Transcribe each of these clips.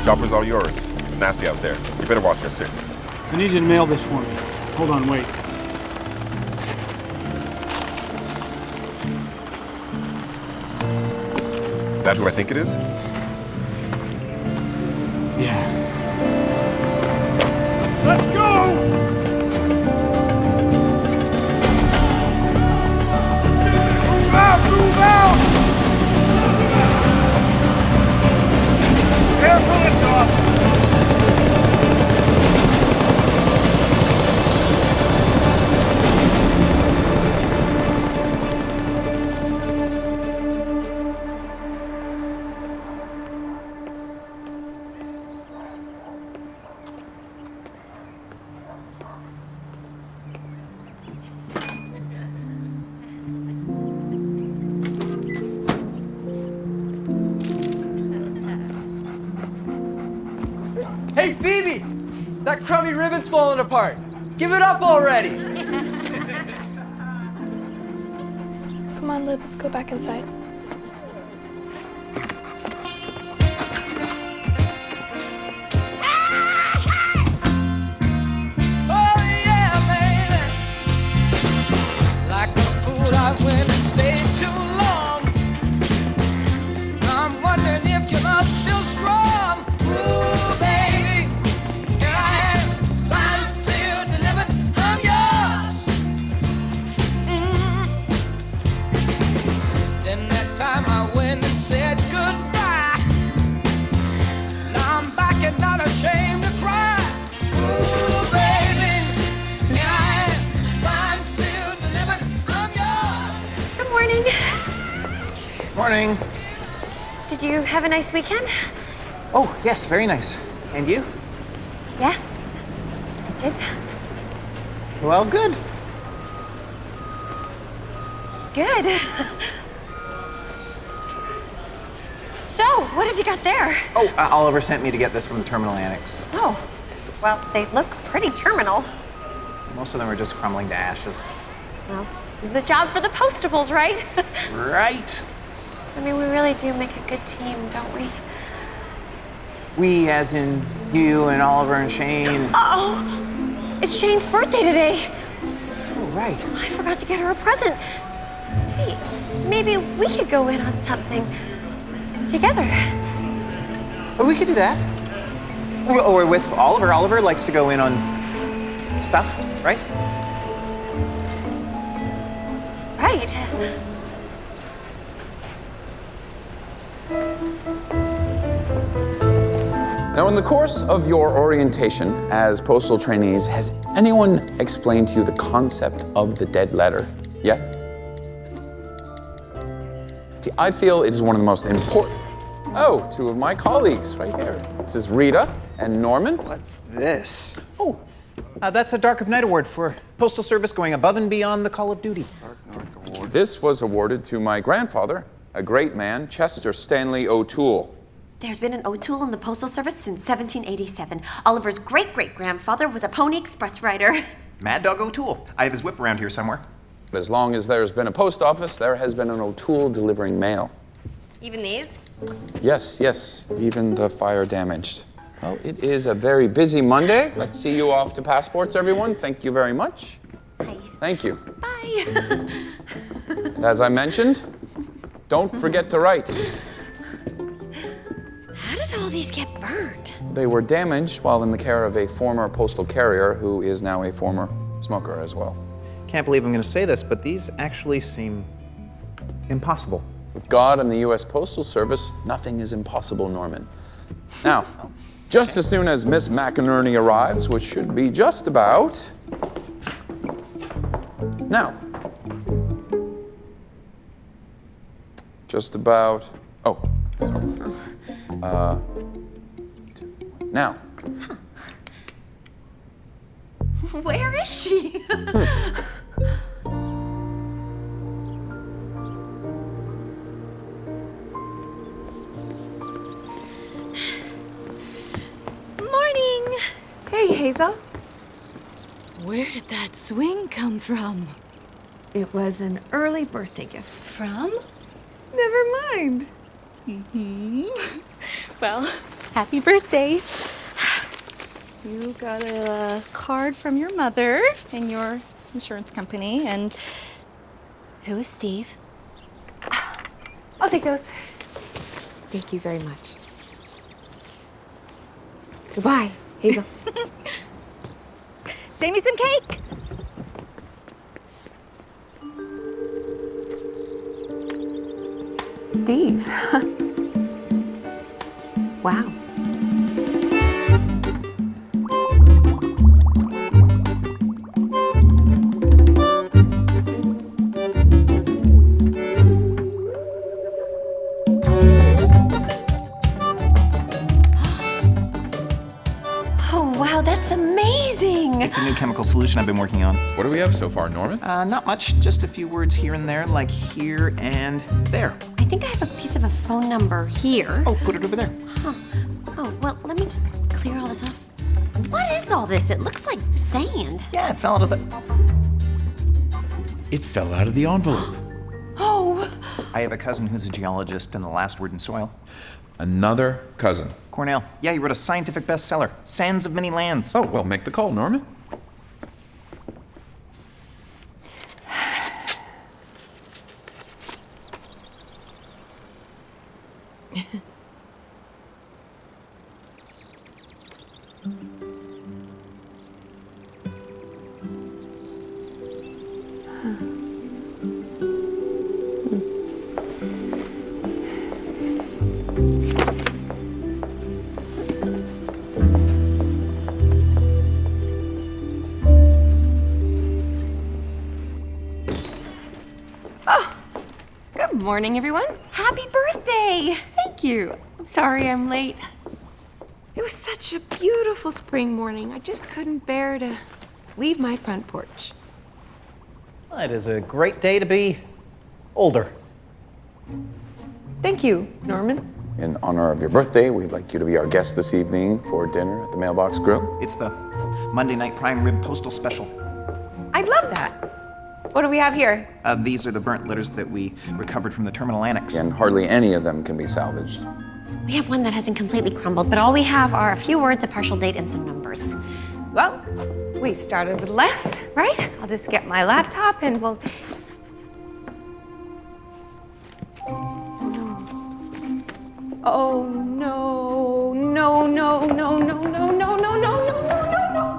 Chopper's all yours. It's nasty out there. You better watch your six. I need you to mail this for me. Hold on, wait. Is that who I think it is? Yeah. Let's go! Move out! Move out! Careful, it's off! Hey, Phoebe! That crummy ribbon's falling apart. Give it up already! Come on, Liv, let's go back inside. Oh yeah, baby. Like a fool, I went and stayed too long. I'm wondering if your love's still strong. Ooh, baby, here I am, signed, sealed, delivered. I'm yours. Then that time I went and said goodbye. Now I'm back and not ashamed to cry. Ooh, baby, here I am, signed, sealed, delivered. I'm yours. Good morning. Morning. Did you have a nice weekend? Oh, yes, very nice. And you? Yes, I did. Well, good. Good. So, what have you got there? Oh, Oliver sent me to get this from the terminal annex. Oh, well, they look pretty terminal. Most of them are just crumbling to ashes. Well, this is a job for the postables, right? Right. I mean, we really do make a good team, don't we? We, as in you and Oliver and Shane. Oh, it's Shane's birthday today. Oh, right. I forgot to get her a present. Hey, maybe we could go in on something together. Oh, we could do that. Or with Oliver. Oliver likes to go in on stuff, right? Right. Now, in the course of your orientation as postal trainees, has anyone explained to you the concept of the dead letter yet? See, I feel it is one of the most important. Oh, two of my colleagues right here. This is Rita and Norman. What's this? Oh, that's a Dark of Night award for Postal Service going above and beyond the call of duty. This was awarded to my grandfather, a great man, Chester Stanley O'Toole. There's been an O'Toole in the Postal Service since 1787. Oliver's great-great-grandfather was a Pony Express rider. Mad Dog O'Toole. I have his whip around here somewhere. But as long as there's been a post office, there has been an O'Toole delivering mail. Even these? Yes, yes, even the fire damaged. Well, it is a very busy Monday. Let's see you off to passports, everyone. Thank you very much. Hi. Thank you. Bye. And as I mentioned, don't forget to write. How did all these get burned? They were damaged while in the care of a former postal carrier who is now a former smoker as well. Can't believe I'm going to say this, but these actually seem impossible. With God and the U.S. Postal Service, nothing is impossible, Norman. Now, just as soon as Miss McInerney arrives, which should be just about now. Just about, oh, sorry. Now. Where is she? Morning. Hey, Hazel. Where did that swing come from? It was an early birthday gift. From? Never mind. Well, Happy birthday. You got a card from your mother and your insurance company, and who is Steve? I'll take those. Thank you very much. Goodbye, Hazel. Save me some cake. Steve. Wow. Oh, wow, that's amazing! It's a new chemical solution I've been working on. What do we have so far, Norman? Not much, just a few words here and there, like here and there. I think I have a piece of a phone number here. Oh, put it over there. Huh. Oh, well, let me just clear all this off. What is all this? It looks like sand. Yeah, it fell out of the... It fell out of the envelope. Oh! I have a cousin who's a geologist, and the last word in soil. Another cousin. Cornell. Yeah, he wrote a scientific bestseller, Sands of Many Lands. Oh, well, make the call, Norman. Good morning, everyone. Happy birthday! Thank you. I'm sorry I'm late. It was such a beautiful spring morning. I just couldn't bear to leave my front porch. Well, it is a great day to be older. Thank you, Norman. In honor of your birthday, we'd like you to be our guest this evening for dinner at the Mailbox Grill. It's the Monday Night Prime Rib Postal Special. I'd love that. What do we have here? These are the burnt letters that we recovered from the terminal annex. And hardly any of them can be salvaged. We have one that hasn't completely crumbled, but all we have are a few words, a partial date, and some numbers. Well, we started with less, right? I'll just get my laptop and we'll... Oh no, no, no, no, no, no, no, no, no, no, no, no, no.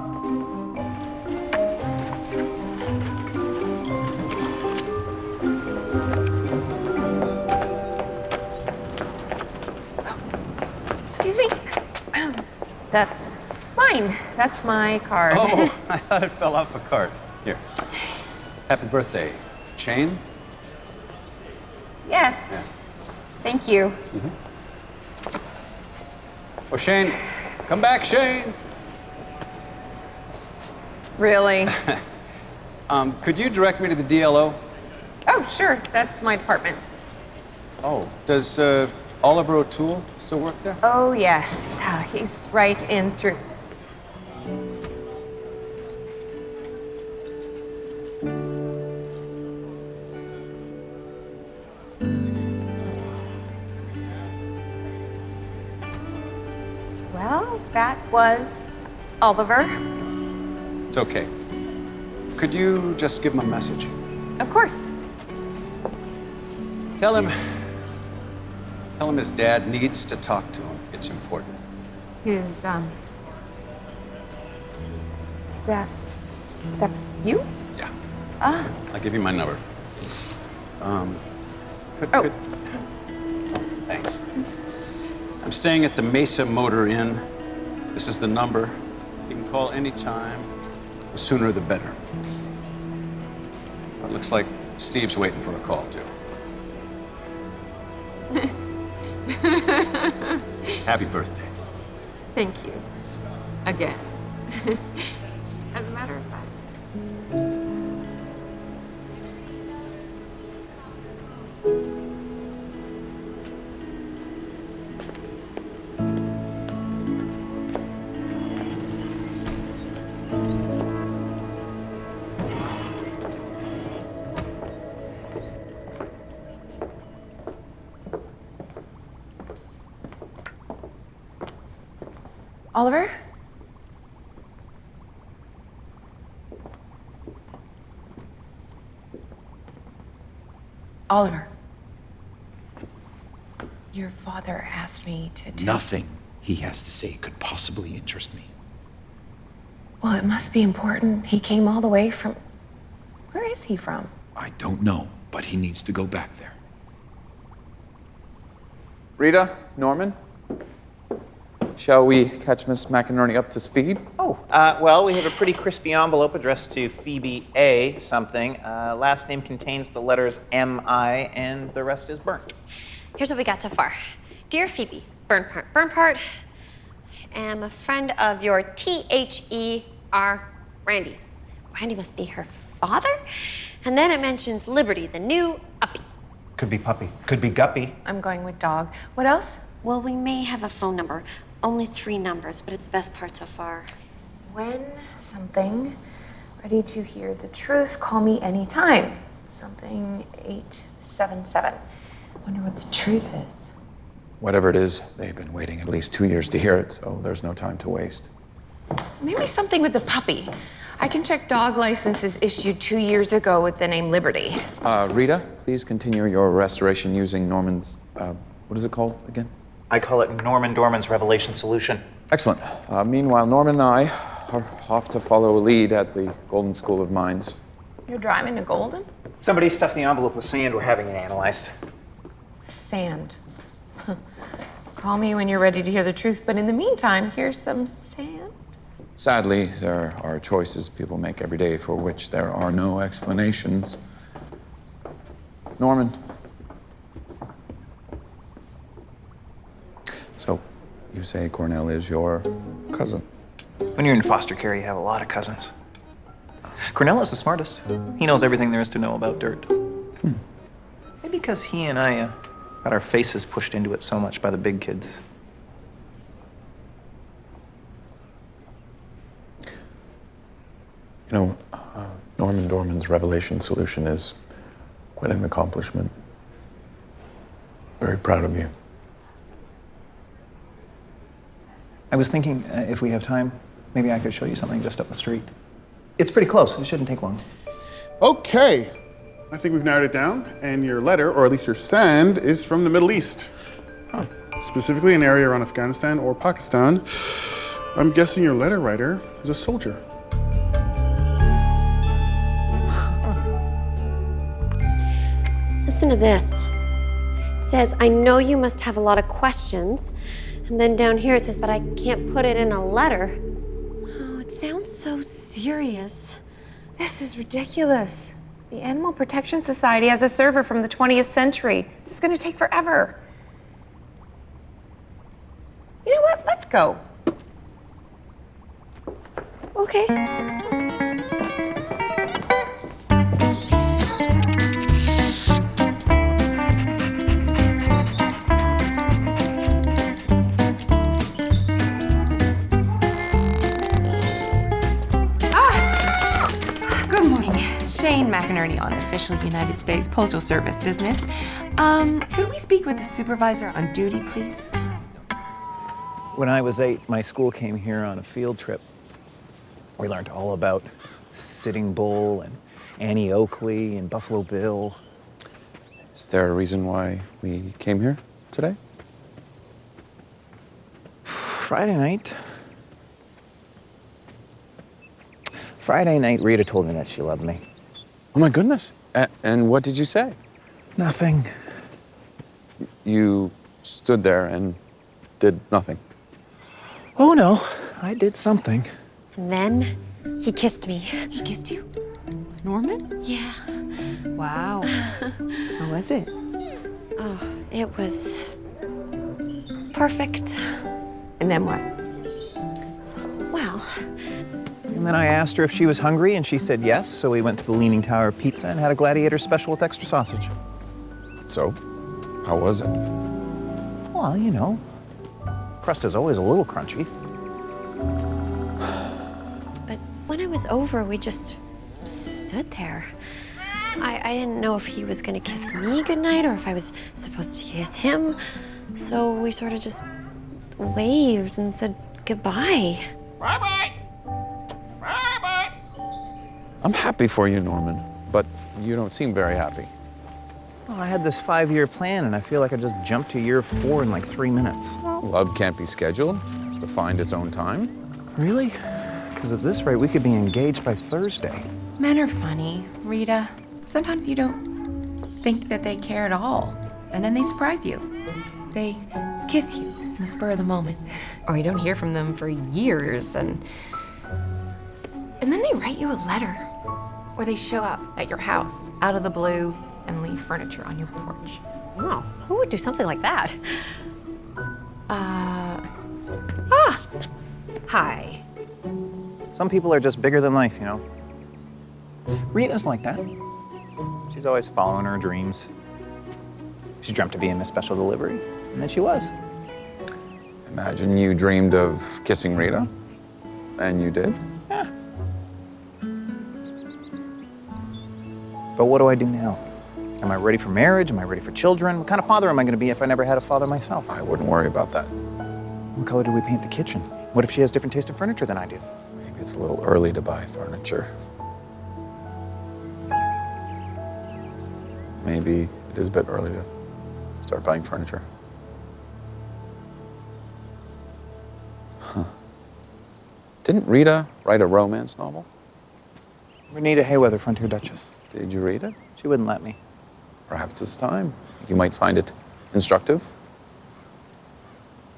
Excuse me. That's mine. That's my card. Oh, I thought it fell off a cart. Here. Happy birthday. Shane? Yes. Yeah. Thank you. Oh, Shane. Come back, Shane. Really? Could you direct me to the DLO? Oh, sure. That's my department. Oh, does Oliver O'Toole still work there? Oh, yes. He's right in through. Well, that was Oliver. It's okay. Could you just give him a message? Of course. Tell him his dad needs to talk to him. It's important. That's you? Yeah. Ah. I'll give you my number. Thanks. I'm staying at the Mesa Motor Inn. This is the number. You can call anytime. The sooner the better. It looks like Steve's waiting for a call, too. Happy birthday. Thank you. Again. As a matter of fact. Oliver? Oliver. Your father asked me to tell... Nothing he has to say could possibly interest me. Well, it must be important. He came all the way from... Where is he from? I don't know, but he needs to go back there. Rita, Norman, shall we catch Miss McInerney up to speed? Oh, well, we have a pretty crispy envelope addressed to Phoebe A. something. Last name contains the letters M-I, and the rest is burnt. Here's what we got so far. Dear Phoebe, burn part. Am a friend of your T-H-E-R, Randy. Randy must be her father? And then it mentions Liberty, the new uppy. Could be puppy. Could be guppy. I'm going with dog. What else? Well, we may have a phone number. Only 3 numbers, but it's the best part so far. When something, ready to hear the truth, call me anytime. Something 877. Wonder what the truth is. Whatever it is, they've been waiting at least 2 years to hear it, so there's no time to waste. Maybe something with the puppy. I can check dog licenses issued 2 years ago with the name Liberty. Rita, please continue your restoration using Norman's, what is it called again? I call it Norman Dorman's Revelation Solution. Excellent. Meanwhile, Norman and I are off to follow a lead at the Golden School of Mines. You're driving to Golden? Somebody stuffed the envelope with sand. We're having it analyzed. Sand. Call me when you're ready to hear the truth, but in the meantime, here's some sand. Sadly, there are choices people make every day for which there are no explanations. Norman. So, you say Cornell is your cousin? When you're in foster care, you have a lot of cousins. Cornell is the smartest. He knows everything there is to know about dirt. Maybe because he and I got our faces pushed into it so much by the big kids. You know, Norman Dorman's Revelation Solution is quite an accomplishment. Very proud of you. I was thinking, if we have time, maybe I could show you something just up the street. It's pretty close. It shouldn't take long. Okay. I think we've narrowed it down, and your letter, or at least your sand, is from the Middle East. Specifically an area around Afghanistan or Pakistan. I'm guessing your letter writer is a soldier. Listen to this. It says, I know you must have a lot of questions. And then down here it says, but I can't put it in a letter. Oh, it sounds so serious. This is ridiculous. The Animal Protection Society has a server from the 20th century. This is gonna take forever. You know what? Let's go. Okay. Shane McInerney on official United States Postal Service business. Could we speak with the supervisor on duty, please? When I was 8, my school came here on a field trip. We learned all about Sitting Bull and Annie Oakley and Buffalo Bill. Is there a reason why we came here today? Friday night, Rita told me that she loved me. Oh my goodness. And what did you say? Nothing. You stood there and did nothing? Oh no, I did something. And then he kissed me. He kissed you? Norman? Yeah. Wow. How was it? Oh, it was perfect. And then what? Well, And then I asked her if she was hungry, and she said yes, so we went to the Leaning Tower Pizza and had a gladiator special with extra sausage. So, how was it? Well, you know, crust is always a little crunchy. but when I was over, we just stood there. I didn't know if he was gonna kiss me goodnight or if I was supposed to kiss him. So we sort of just waved and said goodbye. Bye-bye. Bye-bye. I'm happy for you, Norman, but you don't seem very happy. Well, I had this 5-year plan, and I feel like I just jumped to year 4 in like 3 minutes. Love can't be scheduled. It has to find its own time. Really? Because at this rate, we could be engaged by Thursday. Men are funny, Rita. Sometimes you don't think that they care at all, and then they surprise you. They kiss you in the spur of the moment, or you don't hear from them for years, and then they write you a letter, or they show up at your house out of the blue and leave furniture on your porch. Wow, who would do something like that? Hi. Some people are just bigger than life, you know? Rita's like that. She's always following her dreams. She dreamt of being a special delivery, and then she was. Imagine you dreamed of kissing Rita, and you did. Yeah. But what do I do now? Am I ready for marriage? Am I ready for children? What kind of father am I going to be if I never had a father myself? I wouldn't worry about that. What color do we paint the kitchen? What if she has different taste in furniture than I do? Maybe it's a little early to buy furniture. Maybe it is a bit early to start buying furniture. Huh. Didn't Rita write a romance novel? Renita Hayweather, Frontier Duchess. Did you read it? She wouldn't let me. Perhaps it's time. You might find it instructive.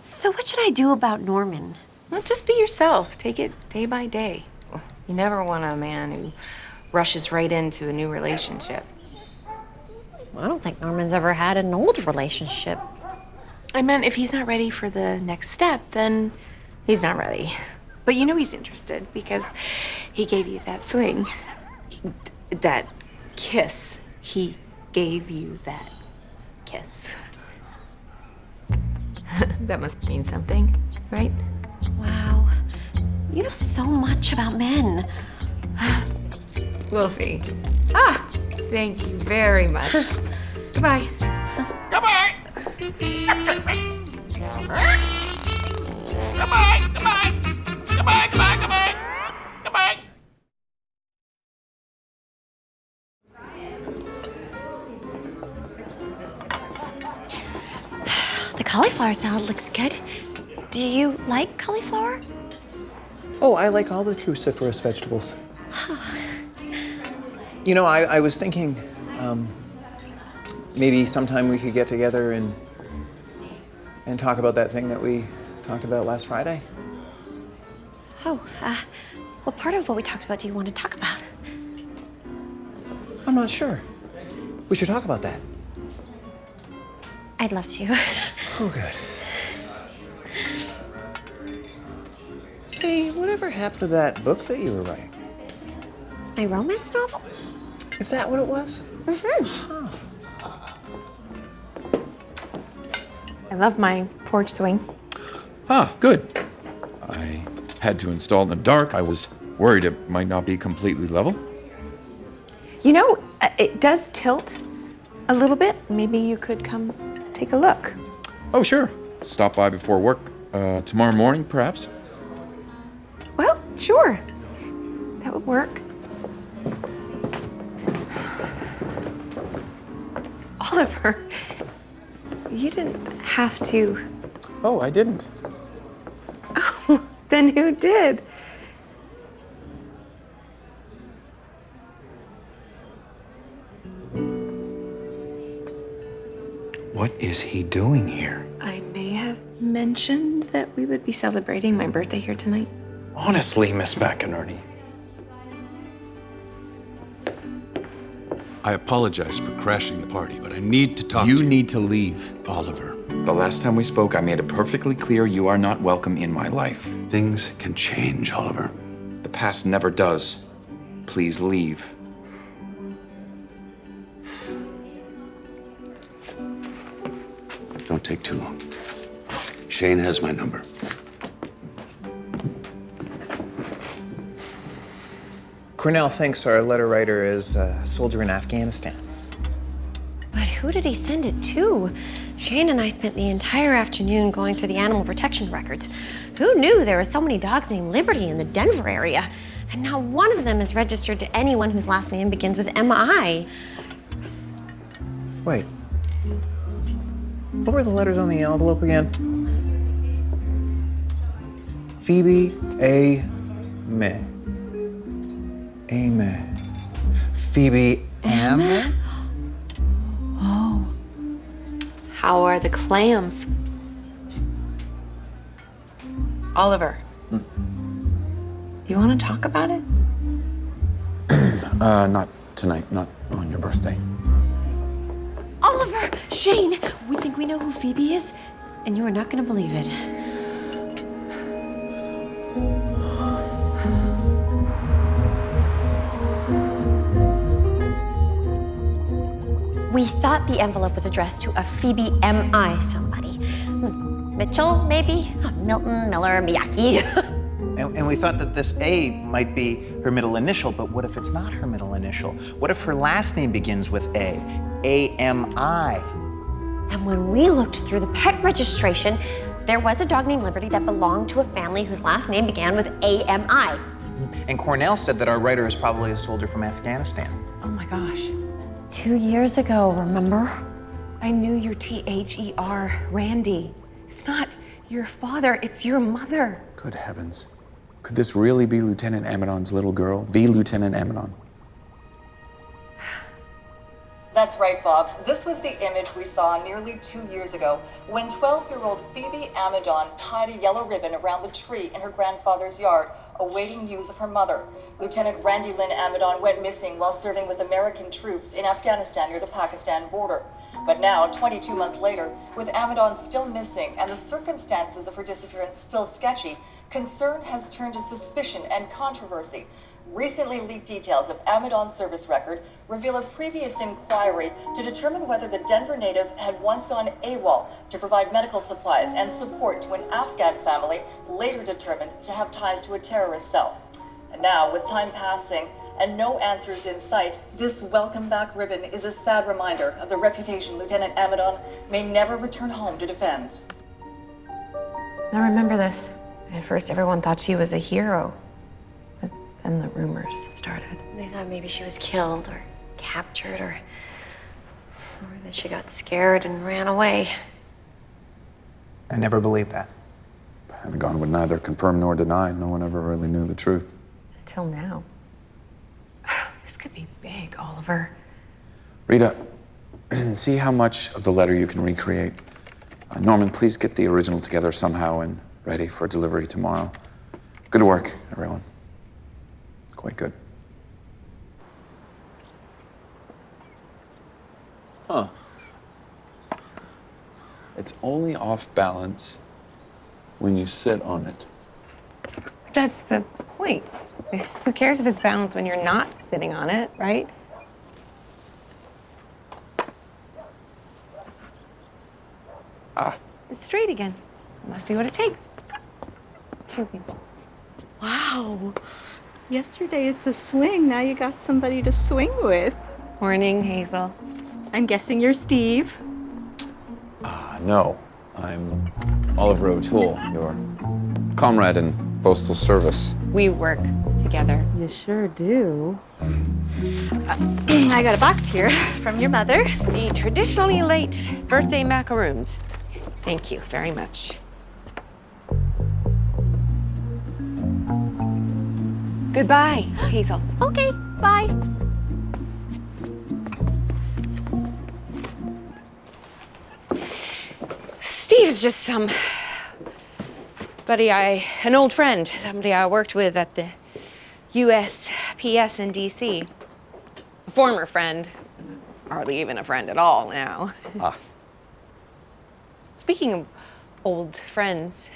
So what should I do about Norman? Well, just be yourself. Take it day by day. You never want a man who rushes right into a new relationship. I don't think Norman's ever had an old relationship. I meant if he's not ready for the next step, then he's not ready. But you know he's interested because he gave you that swing. That kiss. He gave you that kiss. That must mean something, right? Wow. You know so much about men. We'll see. Ah, thank you very much. Goodbye. Goodbye. Goodbye. Goodbye. Goodbye. Goodbye. Goodbye. Goodbye. The cauliflower salad looks good. Do you like cauliflower? Oh, I like all the cruciferous vegetables. You know, I was thinking maybe sometime we could get together and talk about that thing that we talked about last Friday. Oh, what part of what we talked about do you want to talk about? I'm not sure. We should talk about that. I'd love to. Oh, good. Hey, whatever happened to that book that you were writing? My romance novel? Is that what it was? Mm-hmm. Huh. I love my porch swing. Ah, good. I had to install it in the dark. I was worried it might not be completely level. You know, it does tilt a little bit. Maybe you could come take a look. Oh, sure. Stop by before work tomorrow morning, perhaps. Well, sure. That would work. Oliver, you didn't have to. Oh, I didn't. Oh, then who did? What is he doing here? I may have mentioned that we would be celebrating my birthday here tonight. Honestly, Miss McInerney. I apologize for crashing the party, but I need to talk to You you. need to leave. Oliver. The last time we spoke, I made it perfectly clear you are not welcome in my life. Things can change, Oliver. The past never does. Please leave. Don't take too long. Shane has my number. Cornell thinks our letter writer is a soldier in Afghanistan. But who did he send it to? Shane and I spent the entire afternoon going through the animal protection records. Who knew there were so many dogs named Liberty in the Denver area? And not one of them is registered to anyone whose last name begins with M.I. Wait. What were the letters on the envelope again? Phoebe A. May. A. May. Phoebe M. Oh. How are the clams? Oliver. Do you want to talk about it? Not tonight, not on your birthday. Oliver! Shane! We think we know who Phoebe is, and you are not going to believe it. We thought the envelope was addressed to a Phoebe M.I. somebody. Mitchell, maybe? Milton, Miller, Miyake. And we thought that this A might be her middle initial, but what if it's not her middle initial? What if her last name begins with A? A-M-I. And when we looked through the pet registration, there was a dog named Liberty that belonged to a family whose last name began with A-M-I. And Cornell said that our writer is probably a soldier from Afghanistan. Oh my gosh. 2 years ago, remember? I knew your T-H-E-R, Randy. It's not your father, it's your mother. Good heavens. Could this really be Lieutenant Amadon's little girl? The Lieutenant Amadon? That's right, Bob. This was the image we saw nearly 2 years ago when 12-year-old Phoebe Amadon tied a yellow ribbon around the tree in her grandfather's yard, awaiting news of her mother. Lieutenant Randy Lynn Amadon went missing while serving with American troops in Afghanistan near the Pakistan border. But now, 22 months later, with Amadon still missing and the circumstances of her disappearance still sketchy, concern has turned to suspicion and controversy. Recently leaked details of Amadon's service record reveal a previous inquiry to determine whether the Denver native had once gone AWOL to provide medical supplies and support to an Afghan family later determined to have ties to a terrorist cell. And now, with time passing and no answers in sight, this welcome back ribbon is a sad reminder of the reputation Lieutenant Amadon may never return home to defend. I remember this. At first, everyone thought she was a hero. But then the rumors started. They thought maybe she was killed or captured or that she got scared and ran away. I never believed that. Pentagon would neither confirm nor deny. No one ever really knew the truth. Until now. This could be big, Oliver. Rita, see how much of the letter you can recreate. Norman, please get the original together somehow and ready for delivery tomorrow. Good work, everyone. Quite good. Huh. It's only off balance when you sit on it. That's the point. Who cares if it's balanced when you're not sitting on it, right? Ah. It's straight again. Must be what it takes. 2 people. Wow. Yesterday it's a swing, now you got somebody to swing with. Morning, Hazel. I'm guessing you're Steve. No, I'm Oliver O'Toole, your comrade in postal service. We work together. You sure do. I got a box here from your mother. The traditionally late birthday macaroons. Thank you very much. Goodbye, Hazel. Okay, bye. Steve's just some an old friend, somebody I worked with at the USPS in DC. A former friend. Hardly even a friend at all now. Ah. Speaking of old friends.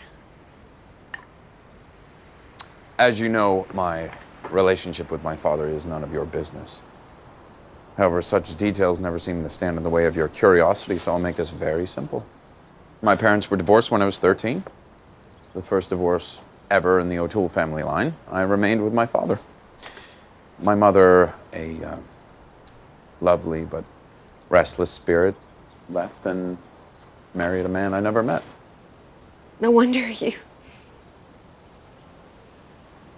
As you know, my relationship with my father is none of your business. However, such details never seem to stand in the way of your curiosity, so I'll make this very simple. My parents were divorced when I was 13. The first divorce ever in the O'Toole family line. I remained with my father. My mother, a lovely but restless spirit, left and married a man I never met. No wonder you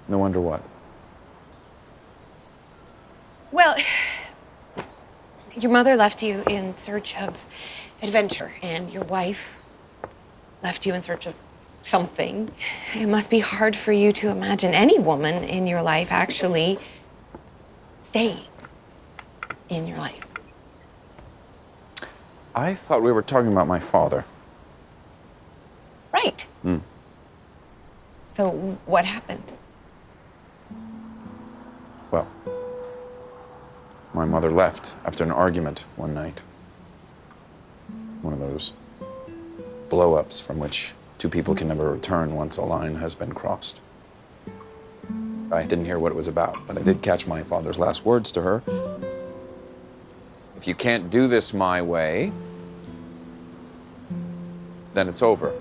No wonder what. Well, your mother left you in search of adventure, and your wife left you in search of something. It must be hard for you to imagine any woman in your life actually staying in your life. I thought we were talking about my father. Right. So what happened? Well, my mother left after an argument one night. One of those blow-ups from which two people can never return once a line has been crossed. I didn't hear what it was about, but I did catch my father's last words to her. If you can't do this my way, then it's over.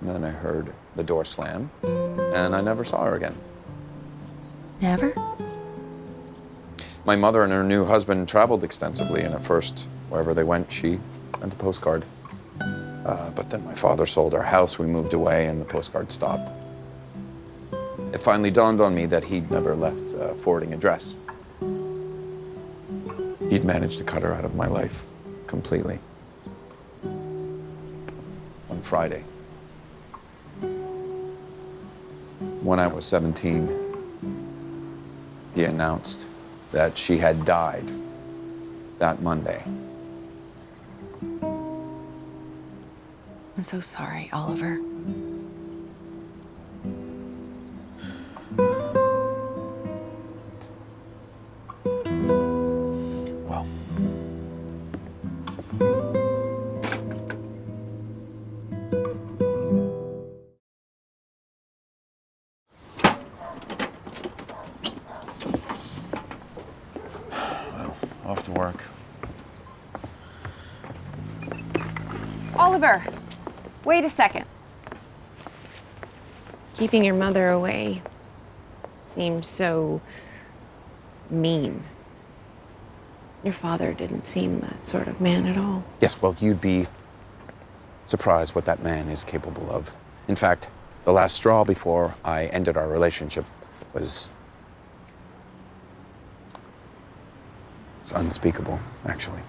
And then I heard the door slam, and I never saw her again. Never? My mother and her new husband traveled extensively, and at first, wherever they went, she sent a postcard. But then my father sold our house, we moved away, and the postcard stopped. It finally dawned on me that he'd never left a forwarding address. He'd managed to cut her out of my life completely. On Friday, when I was 17, he announced that she had died that Monday. I'm so sorry, Oliver. Off to work. Oliver, wait a second. Keeping your mother away seems so mean. Your father didn't seem that sort of man at all. Yes, well, you'd be surprised what that man is capable of. In fact, the last straw before I ended our relationship was unspeakable, actually.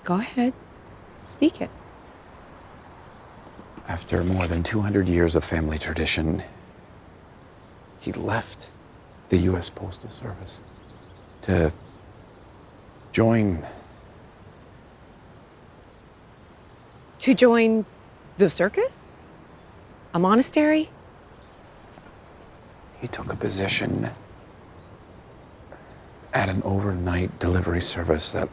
Go ahead, speak it. After more than 200 years of family tradition, he left the U.S. Postal Service to join... To join the circus? A monastery? He took a position at an overnight delivery service that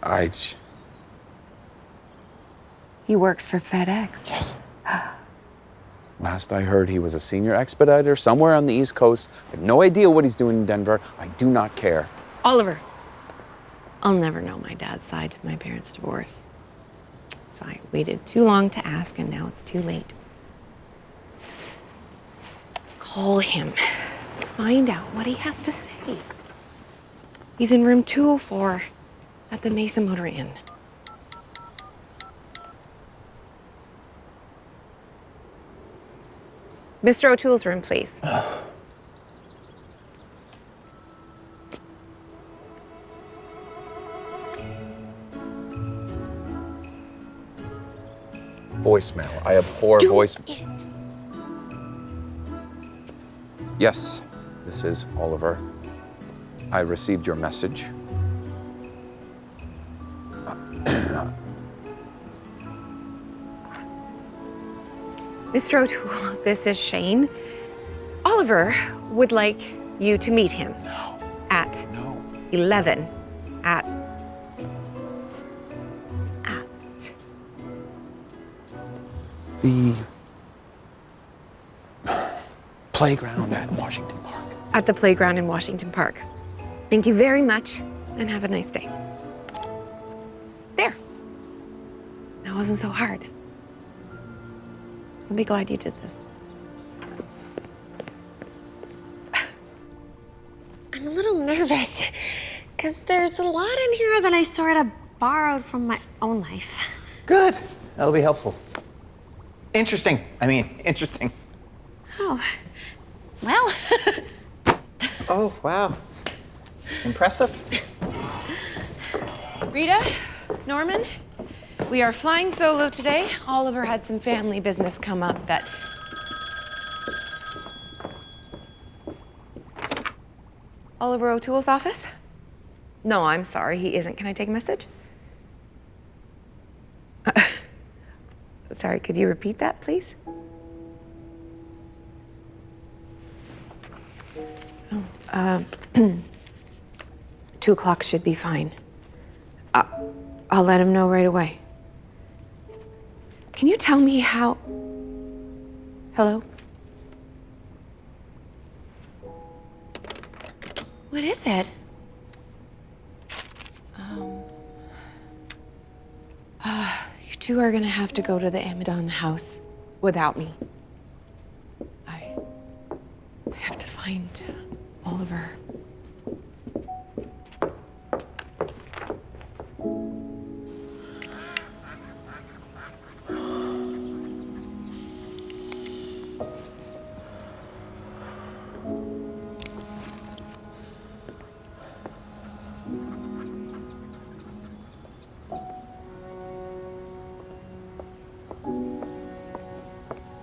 He works for FedEx. Yes. Last I heard, he was a senior expediter somewhere on the East Coast. I have no idea what he's doing in Denver. I do not care. Oliver, I'll never know my dad's side to my parents' divorce. So I waited too long to ask, and now it's too late. Call him. Find out what he has to say. He's in room 204 at the Mesa Motor Inn. Mr. O'Toole's room, please. Voicemail. I abhor voicemail. Yes, this is Oliver. I received your message. Mr. O'Toole, this is Shane. Oliver would like you to meet him at 11 at The playground at Washington Park. At the playground in Washington Park. Thank you very much, and have a nice day. There. That wasn't so hard. I'll be glad you did this. I'm a little nervous, because there's a lot in here that I sort of borrowed from my own life. Good. That'll be helpful. Interesting. Interesting. Oh, Oh, wow. It's impressive. Rita, Norman, we are flying solo today. Oliver had some family business come up that... Oliver O'Toole's office? No, I'm sorry, he isn't. Can I take a message? Sorry, could you repeat that, please? Oh, 2 o'clock should be fine. I'll let him know right away. Can you tell me how... Hello? What is it? You two are gonna have to go to the Amidon house without me. I have to find Oliver.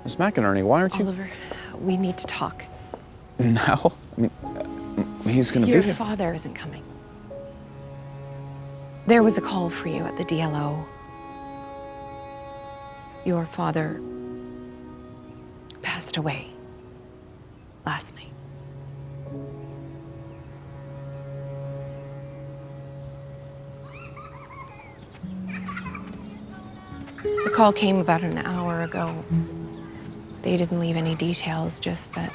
Miss McInerney, why aren't you... Oliver, we need to talk. Now? I mean, he's gonna be Your here. father isn't coming. There was a call for you at the DLO. Your father passed away last night. The call came about an hour ago. They didn't leave any details, just that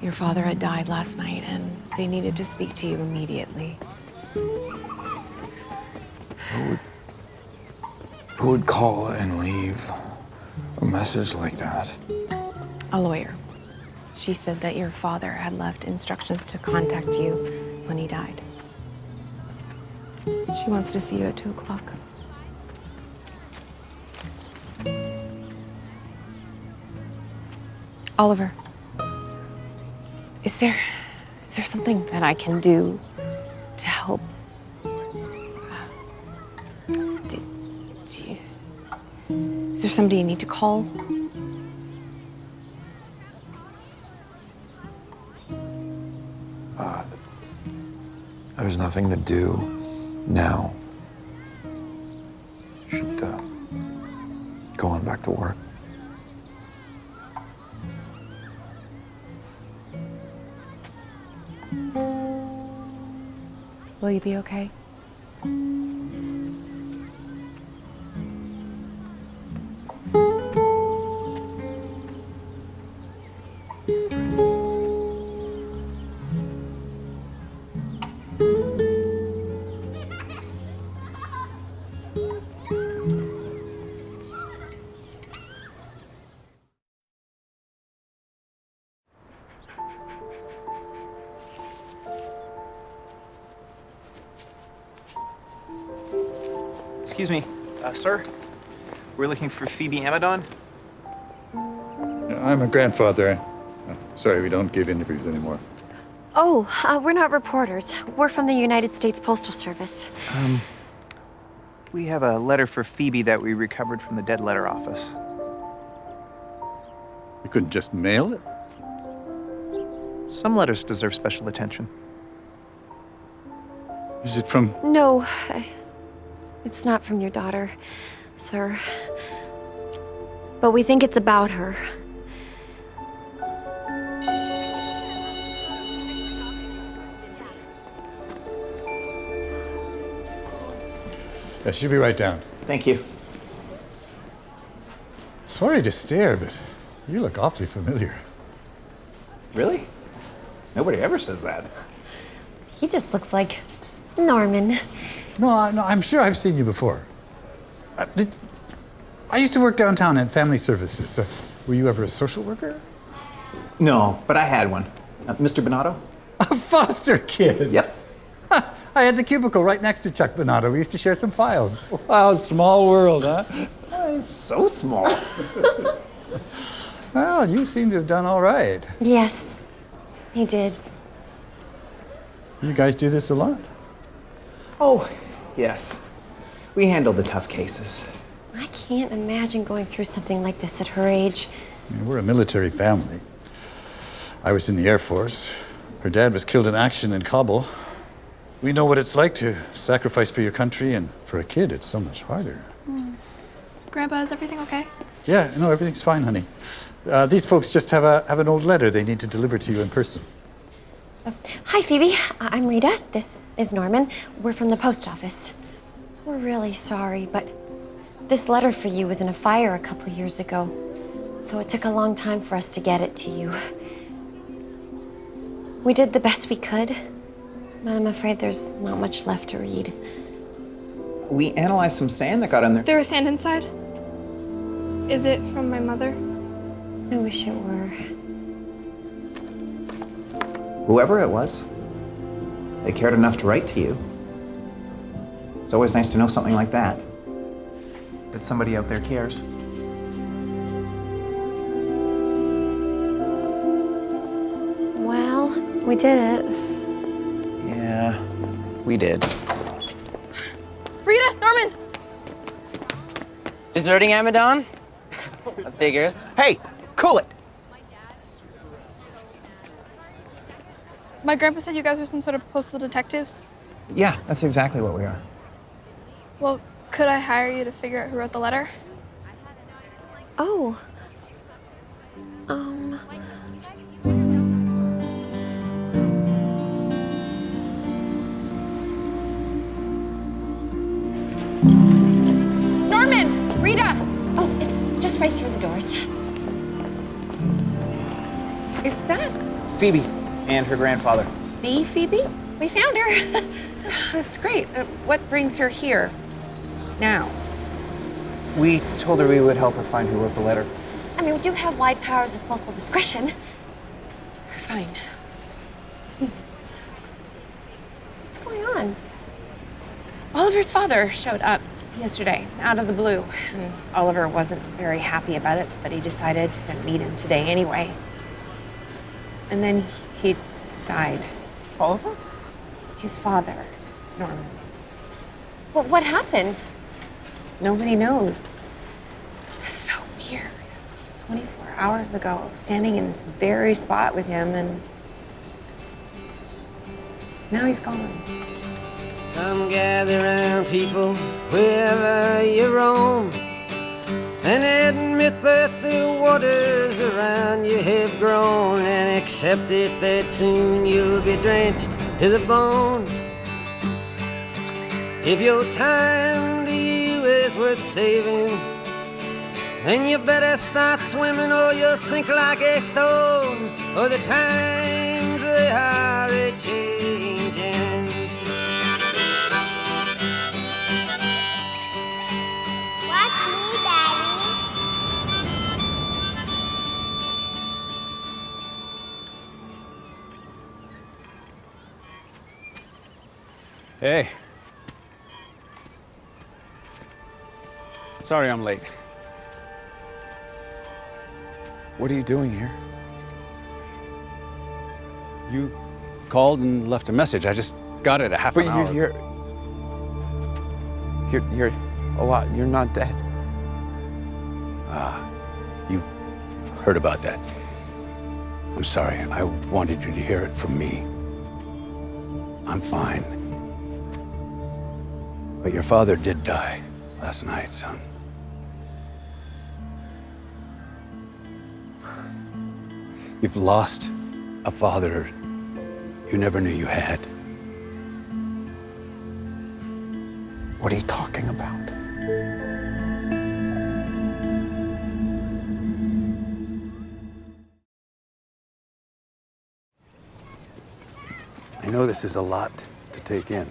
your father had died last night and they needed to speak to you immediately. Who would call and leave a message like that? A lawyer. She said that your father had left instructions to contact you when he died. She wants to see you at 2 o'clock. Oliver, is there something that I can do to help? Is there somebody you need to call? There's nothing to do now. Should go on back to work. Will you be okay? Excuse me, sir. We're looking for Phoebe Amidon. I'm a grandfather. Sorry, we don't give interviews anymore. Oh, we're not reporters. We're from the United States Postal Service. We have a letter for Phoebe that we recovered from the dead letter office. You couldn't just mail it? Some letters deserve special attention. Is it from... No, it's not from your daughter, sir. But we think it's about her. Yeah, she'll be right down. Thank you. Sorry to stare, but you look awfully familiar. Really? Nobody ever says that. He just looks like Norman. No, I'm sure I've seen you before. I used to work downtown at Family Services. Were you ever a social worker? No, but I had one. Mr. Bonato? A foster kid? Yep. I had the cubicle right next to Chuck Bonato. We used to share some files. Wow, small world, huh? It's so small. Well, you seem to have done all right. Yes, he did. You guys do this a lot? Oh, yes. We handle the tough cases. I can't imagine going through something like this at her age. I mean, we're a military family. I was in the Air Force. Her dad was killed in action in Kabul. We know what it's like to sacrifice for your country, and for a kid, it's so much harder. Grandpa, is everything okay? Yeah, no, everything's fine, honey. These folks just have an old letter they need to deliver to you in person. Hi, Phoebe. I'm Rita. This is Norman. We're from the post office. We're really sorry, but this letter for you was in a fire a couple years ago, so it took a long time for us to get it to you. We did the best we could, but I'm afraid there's not much left to read. We analyzed some sand that got in there. There was sand inside? Is it from my mother? I wish it were. Whoever it was, they cared enough to write to you. It's always nice to know something like that. That somebody out there cares. Well, we did it. Yeah, we did. Rita, Norman! Deserting Amadon? That figures. Hey, cool it! My grandpa said you guys were some sort of postal detectives. Yeah, that's exactly what we are. Well, could I hire you to figure out who wrote the letter? Oh. Norman! Rita! Oh, it's just right through the doors. Is that Phoebe and her grandfather. the Phoebe? We found her. That's great. What brings her here now? We told her we would help her find who wrote the letter. I mean, we do have wide powers of postal discretion. Fine. What's going on? Oliver's father showed up yesterday, out of the blue. And Oliver wasn't very happy about it, but he decided to meet him today anyway. And then he died. Oliver? His father, Norman. Well, what happened? Nobody knows. So weird. 24 hours ago, standing in this very spot with him, and now he's gone. Come gather round, people, wherever you roam, and admit that the waters around you have grown, and accept it that soon you'll be drenched to the bone. If your time to you is worth saving, then you better start swimming or you'll sink like a stone, for the times they are a-changing. Watch me, Daddy. Hey. Sorry I'm late. What are you doing here? You called and left a message. I just got it a half an hour. But you're alive. You're not dead. You heard about that. I'm sorry. I wanted you to hear it from me. I'm fine. But your father did die last night, son. You've lost a father you never knew you had. What are you talking about? I know this is a lot to take in.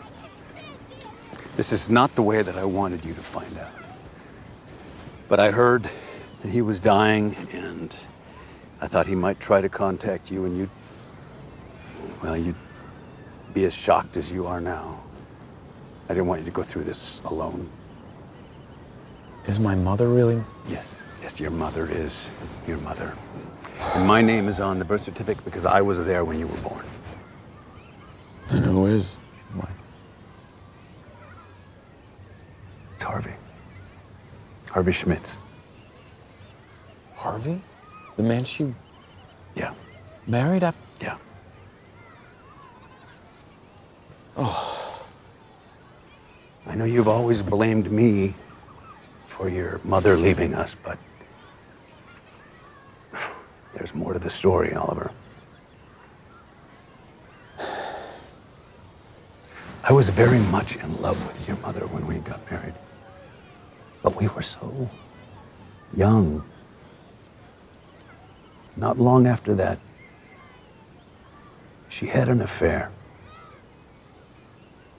This is not the way that I wanted you to find out. But I heard that he was dying, and I thought he might try to contact you, and you'd be as shocked as you are now. I didn't want you to go through this alone. Is my mother really? Yes, your mother is your mother. And my name is on the birth certificate because I was there when you were born. And who is? It's Harvey. Harvey Schmitz. Harvey? The man she Yeah. married after? Yeah. Oh. I know you've always blamed me for your mother leaving us, but there's more to the story, Oliver. I was very much in love with your mother when we got married. But we were so young. Not long after that, she had an affair.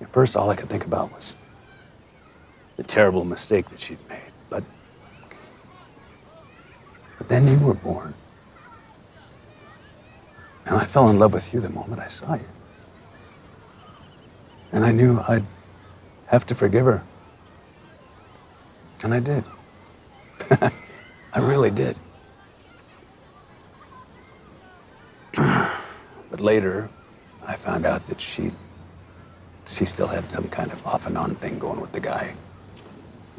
At first, all I could think about was the terrible mistake that she'd made. But then you were born. And I fell in love with you the moment I saw you. And I knew I'd have to forgive her. And I did. I really did. But later, I found out that she still had some kind of off and on thing going with the guy.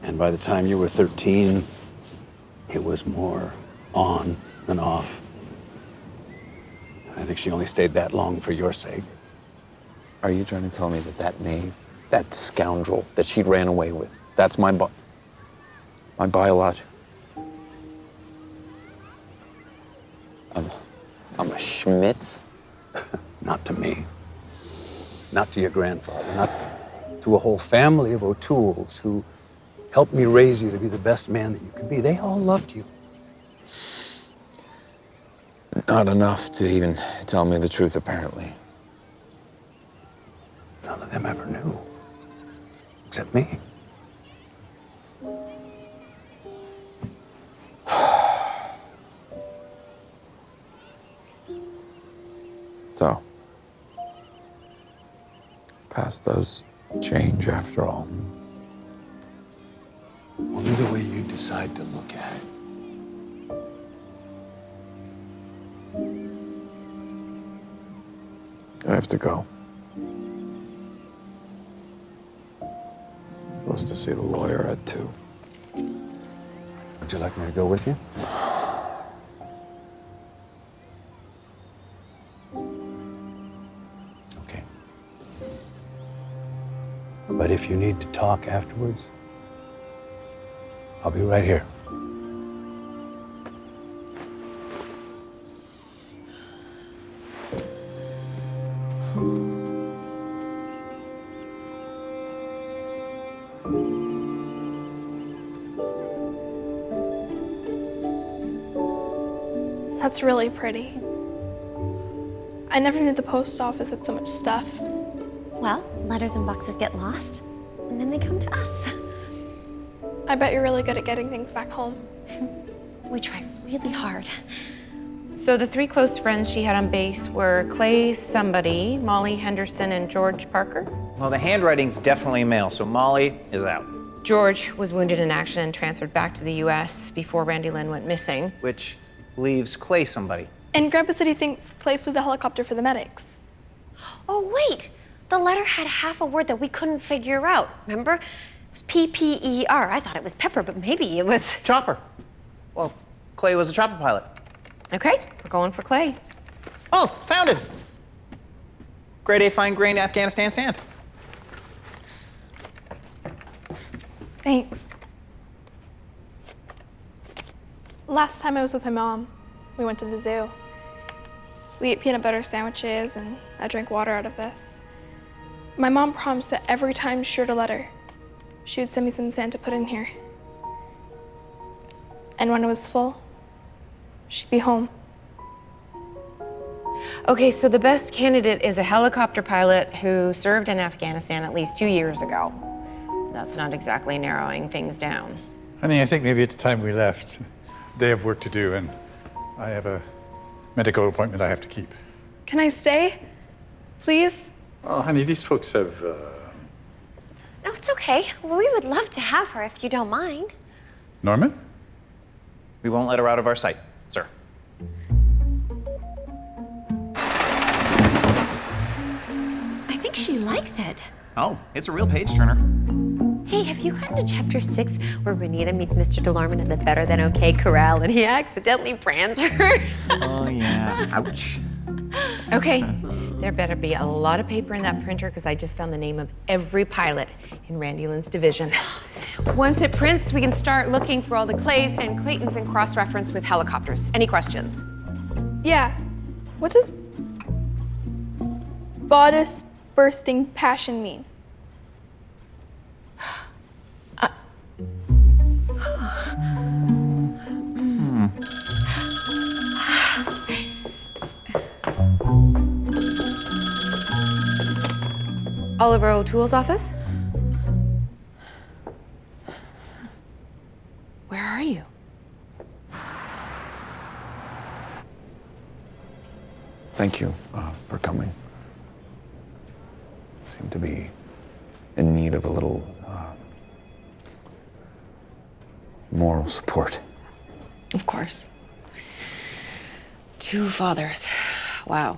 And by the time you were 13, it was more on than off. I think she only stayed that long for your sake. Are you trying to tell me that that knave, that scoundrel that she ran away with, that's my biological? I'm a Schmitz? Not to me. Not to your grandfather. Not to a whole family of O'Tooles who helped me raise you to be the best man that you could be. They all loved you. Not enough to even tell me the truth, apparently. None of them ever knew. Except me. So, past does change after all. Only the way you decide to look at it. I have to go. I'm supposed to see the lawyer at 2. Would you like me to go with you? Okay. But if you need to talk afterwards, I'll be right here. That's really pretty. I never knew the post office had so much stuff. Well, letters and boxes get lost, and then they come to us. I bet you're really good at getting things back home. We try really hard. So the 3 close friends she had on base were Clay somebody, Molly Henderson, and George Parker. Well, the handwriting's definitely male, so Molly is out. George was wounded in action and transferred back to the US before Randy Lynn went missing. Which leaves Clay somebody. And Grandpa said he thinks Clay flew the helicopter for the medics. Oh, wait! The letter had half a word that we couldn't figure out, remember? It was P-P-E-R. I thought it was pepper, but maybe it was... Chopper. Well, Clay was a chopper pilot. Okay, we're going for Clay. Oh, found it! Grade A fine grained Afghanistan sand. Thanks. Last time I was with my mom, we went to the zoo. We ate peanut butter sandwiches and I drank water out of this. My mom promised that every time she wrote a letter, she would send me some sand to put in here. And when it was full, she'd be home. Okay, so the best candidate is a helicopter pilot who served in Afghanistan at least 2 years ago. That's not exactly narrowing things down. Honey, I think maybe it's time we left. They have work to do, and I have a medical appointment I have to keep. Can I stay? Please? Oh, honey, these folks have, No, it's okay. We would love to have her if you don't mind. Norman? We won't let her out of our sight, sir. I think think she likes it. Oh, it's a real page turner. Hey, have you gotten to chapter 6 where Renita meets Mr. DeLorme in the Better Than Okay corral and he accidentally brands her? Oh, yeah. Ouch. Okay, there better be a lot of paper in that printer because I just found the name of every pilot in Randy Lynn's division. Once it prints, we can start looking for all the Clays and Claytons and cross-reference with helicopters. Any questions? Yeah. What does bodice bursting passion mean? Oliver O'Toole's office? Where are you? Thank you for coming. Seem to be in need of a little moral support. Of course. 2 fathers. Wow.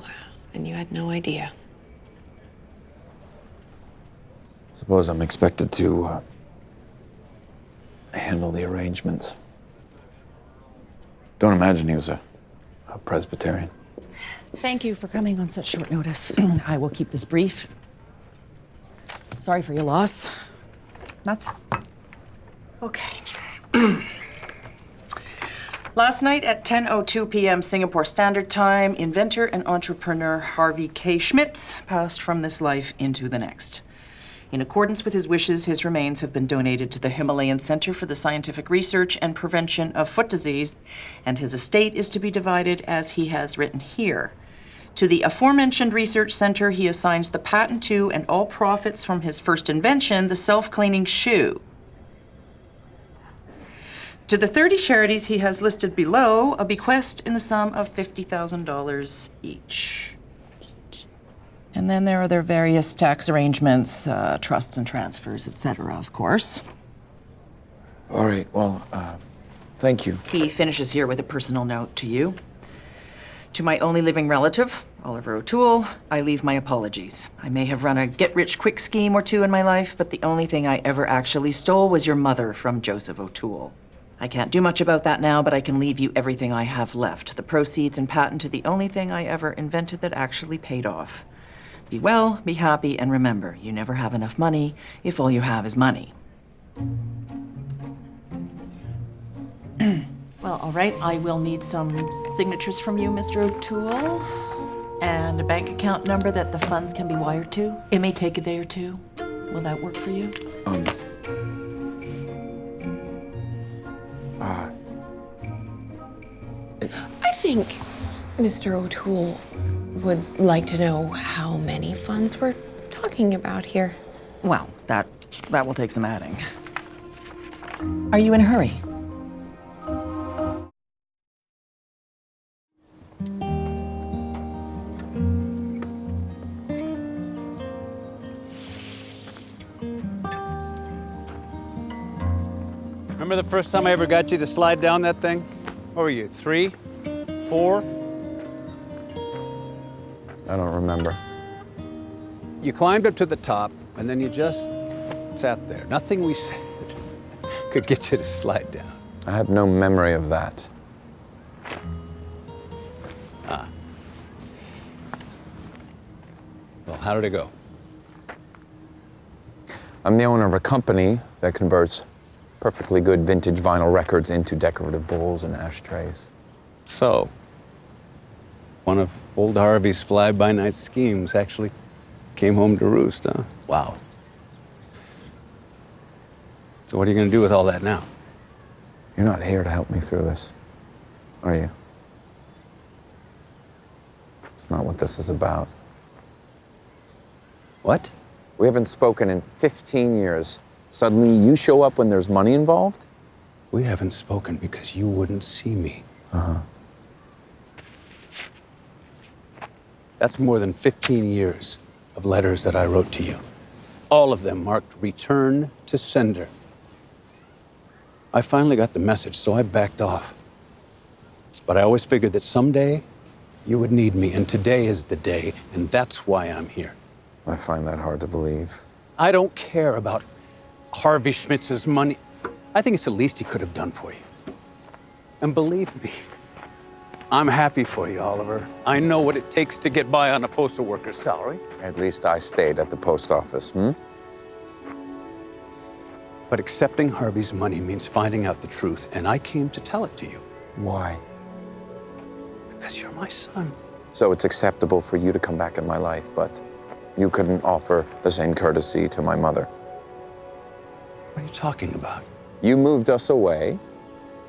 And you had no idea. Suppose I'm expected to handle the arrangements. Don't imagine he was a Presbyterian. Thank you for coming on such short notice. I will keep this brief. Sorry for your loss. Nuts. Okay. Last night at 10:02 p.m. Singapore Standard Time, inventor and entrepreneur Harvey K. Schmitz passed from this life into the next. In accordance with his wishes, his remains have been donated to the Himalayan Center for the Scientific Research and Prevention of Foot Disease, and his estate is to be divided as he has written here. To the aforementioned research center, he assigns the patent to and all profits from his first invention, the self-cleaning shoe. To the 30 charities he has listed below, a bequest in the sum of $50,000 each. And then there are their various tax arrangements, trusts and transfers, etc., of course. All right, well, thank you. He finishes here with a personal note to you. To my only living relative, Oliver O'Toole, I leave my apologies. I may have run a get-rich-quick scheme or two in my life, but the only thing I ever actually stole was your mother from Joseph O'Toole. I can't do much about that now, but I can leave you everything I have left, the proceeds and patent to the only thing I ever invented that actually paid off. Be well, be happy, and remember, you never have enough money if all you have is money. Well, all right, I will need some signatures from you, Mr. O'Toole, and a bank account number that the funds can be wired to. It may take a day or two. Will that work for you? I think Mr. O'Toole would like to know how many funds we're talking about here. Well, that will take some adding. Are you in a hurry? Remember the first time I ever got you to slide down that thing? What were you, 3, 4? I don't remember. You climbed up to the top, and then you just sat there. Nothing we said could get you to slide down. I have no memory of that. Ah. Well, how did it go? I'm the owner of a company that converts perfectly good vintage vinyl records into decorative bowls and ashtrays. So, one of old Harvey's fly-by-night schemes actually came home to roost, huh? Wow. So what are you going to do with all that now? You're not here to help me through this, are you? It's not what this is about. What? We haven't spoken in 15 years. Suddenly you show up when there's money involved? We haven't spoken because you wouldn't see me. Uh-huh. That's more than 15 years of letters that I wrote to you. All of them marked return to sender. I finally got the message, so I backed off. But I always figured that someday you would need me, and today is the day, and that's why I'm here. I find that hard to believe. I don't care about Harvey Schmitz's money. I think it's the least he could have done for you. And believe me, I'm happy for you, Oliver. I know what it takes to get by on a postal worker's salary. At least I stayed at the post office, But accepting Harvey's money means finding out the truth, and I came to tell it to you. Why? Because you're my son. So it's acceptable for you to come back in my life, but you couldn't offer the same courtesy to my mother. What are you talking about? You moved us away.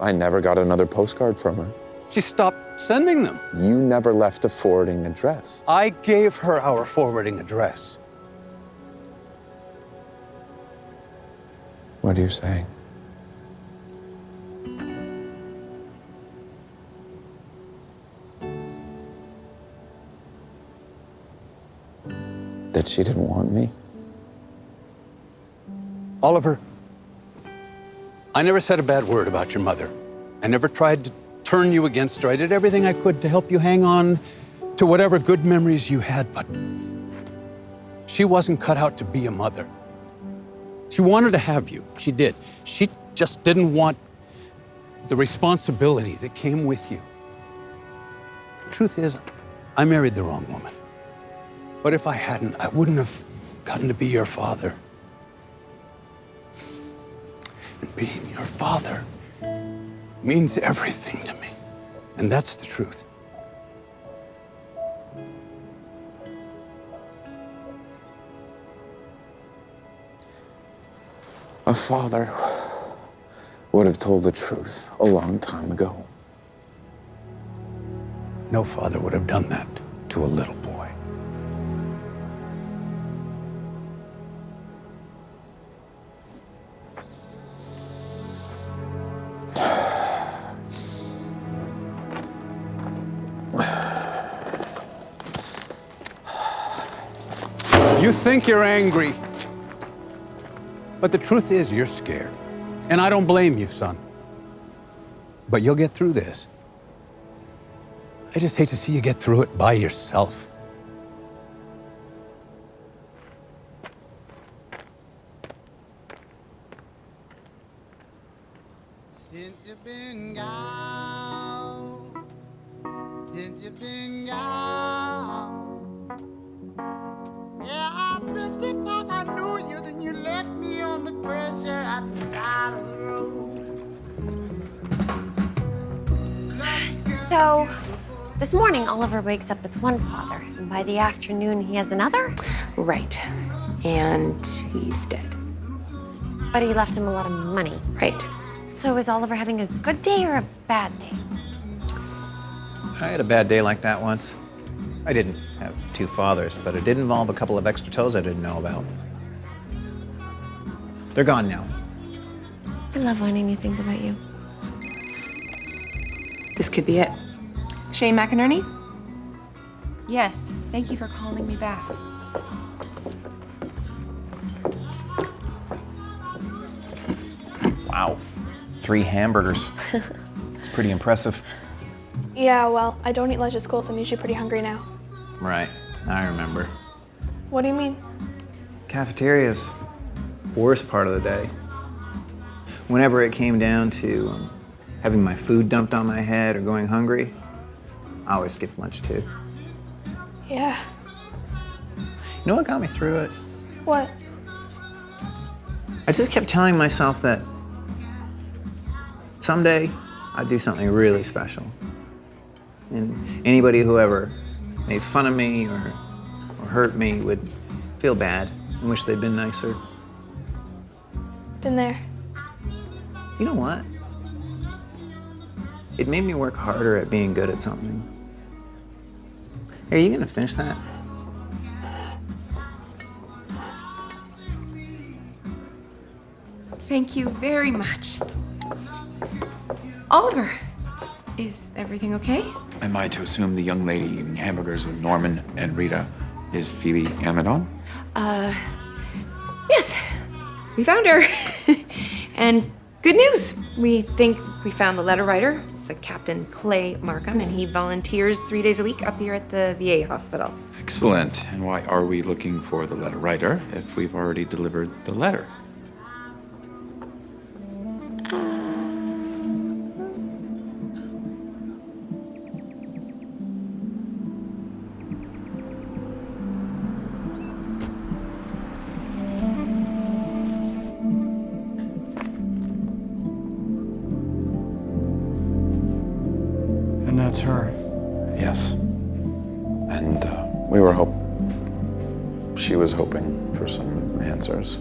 I never got another postcard from her. She stopped sending them. You never left a forwarding address. I gave her our forwarding address. What are you saying? That she didn't want me? Oliver, I never said a bad word about your mother. I never tried to turn you against her. I did everything I could to help you hang on to whatever good memories you had, but she wasn't cut out to be a mother. She wanted to have you. She did. She just didn't want the responsibility that came with you. The truth is, I married the wrong woman. But if I hadn't, I wouldn't have gotten to be your father. And being your father means everything to me. And that's the truth. A father would have told the truth a long time ago. No father would have done that to a little boy. You think you're angry, but the truth is you're scared. And I don't blame you, son. But you'll get through this. I just hate to see you get through it by yourself. Since you've been gone, since you've been gone. Yeah, I really thought I knew you, then you left me on the pressure at the side of the road. So, this morning, Oliver wakes up with one father, and by the afternoon, he has another? Right. And he's dead. But he left him a lot of money. Right. So is Oliver having a good day or a bad day? I had a bad day like that once. I didn't have two fathers, but it did involve a couple of extra toes I didn't know about. They're gone now. I love learning new things about you. This could be it. Shane McInerney? Yes, thank you for calling me back. Wow. 3 hamburgers. It's pretty impressive. Yeah, well, I don't eat lunch at school, so I'm usually pretty hungry now. Right, I remember. What do you mean? Cafeteria's worst part of the day. Whenever it came down to having my food dumped on my head or going hungry, I always skipped lunch too. Yeah. You know what got me through it? What? I just kept telling myself that someday I'd do something really special. And anybody who ever made fun of me or hurt me would feel bad and wish they'd been nicer. Been there. You know what? It made me work harder at being good at something. Hey, are you gonna finish that? Thank you very much. Oliver, is everything okay? Am I to assume the young lady eating hamburgers with Norman and Rita is Phoebe Amadon? Yes. We found her. And good news. We think we found the letter writer. It's a Captain Clay Markham, and he volunteers 3 days a week up here at the VA hospital. Excellent. And why are we looking for the letter writer if we've already delivered the letter? And that's her. Yes. And we were she was hoping for some answers.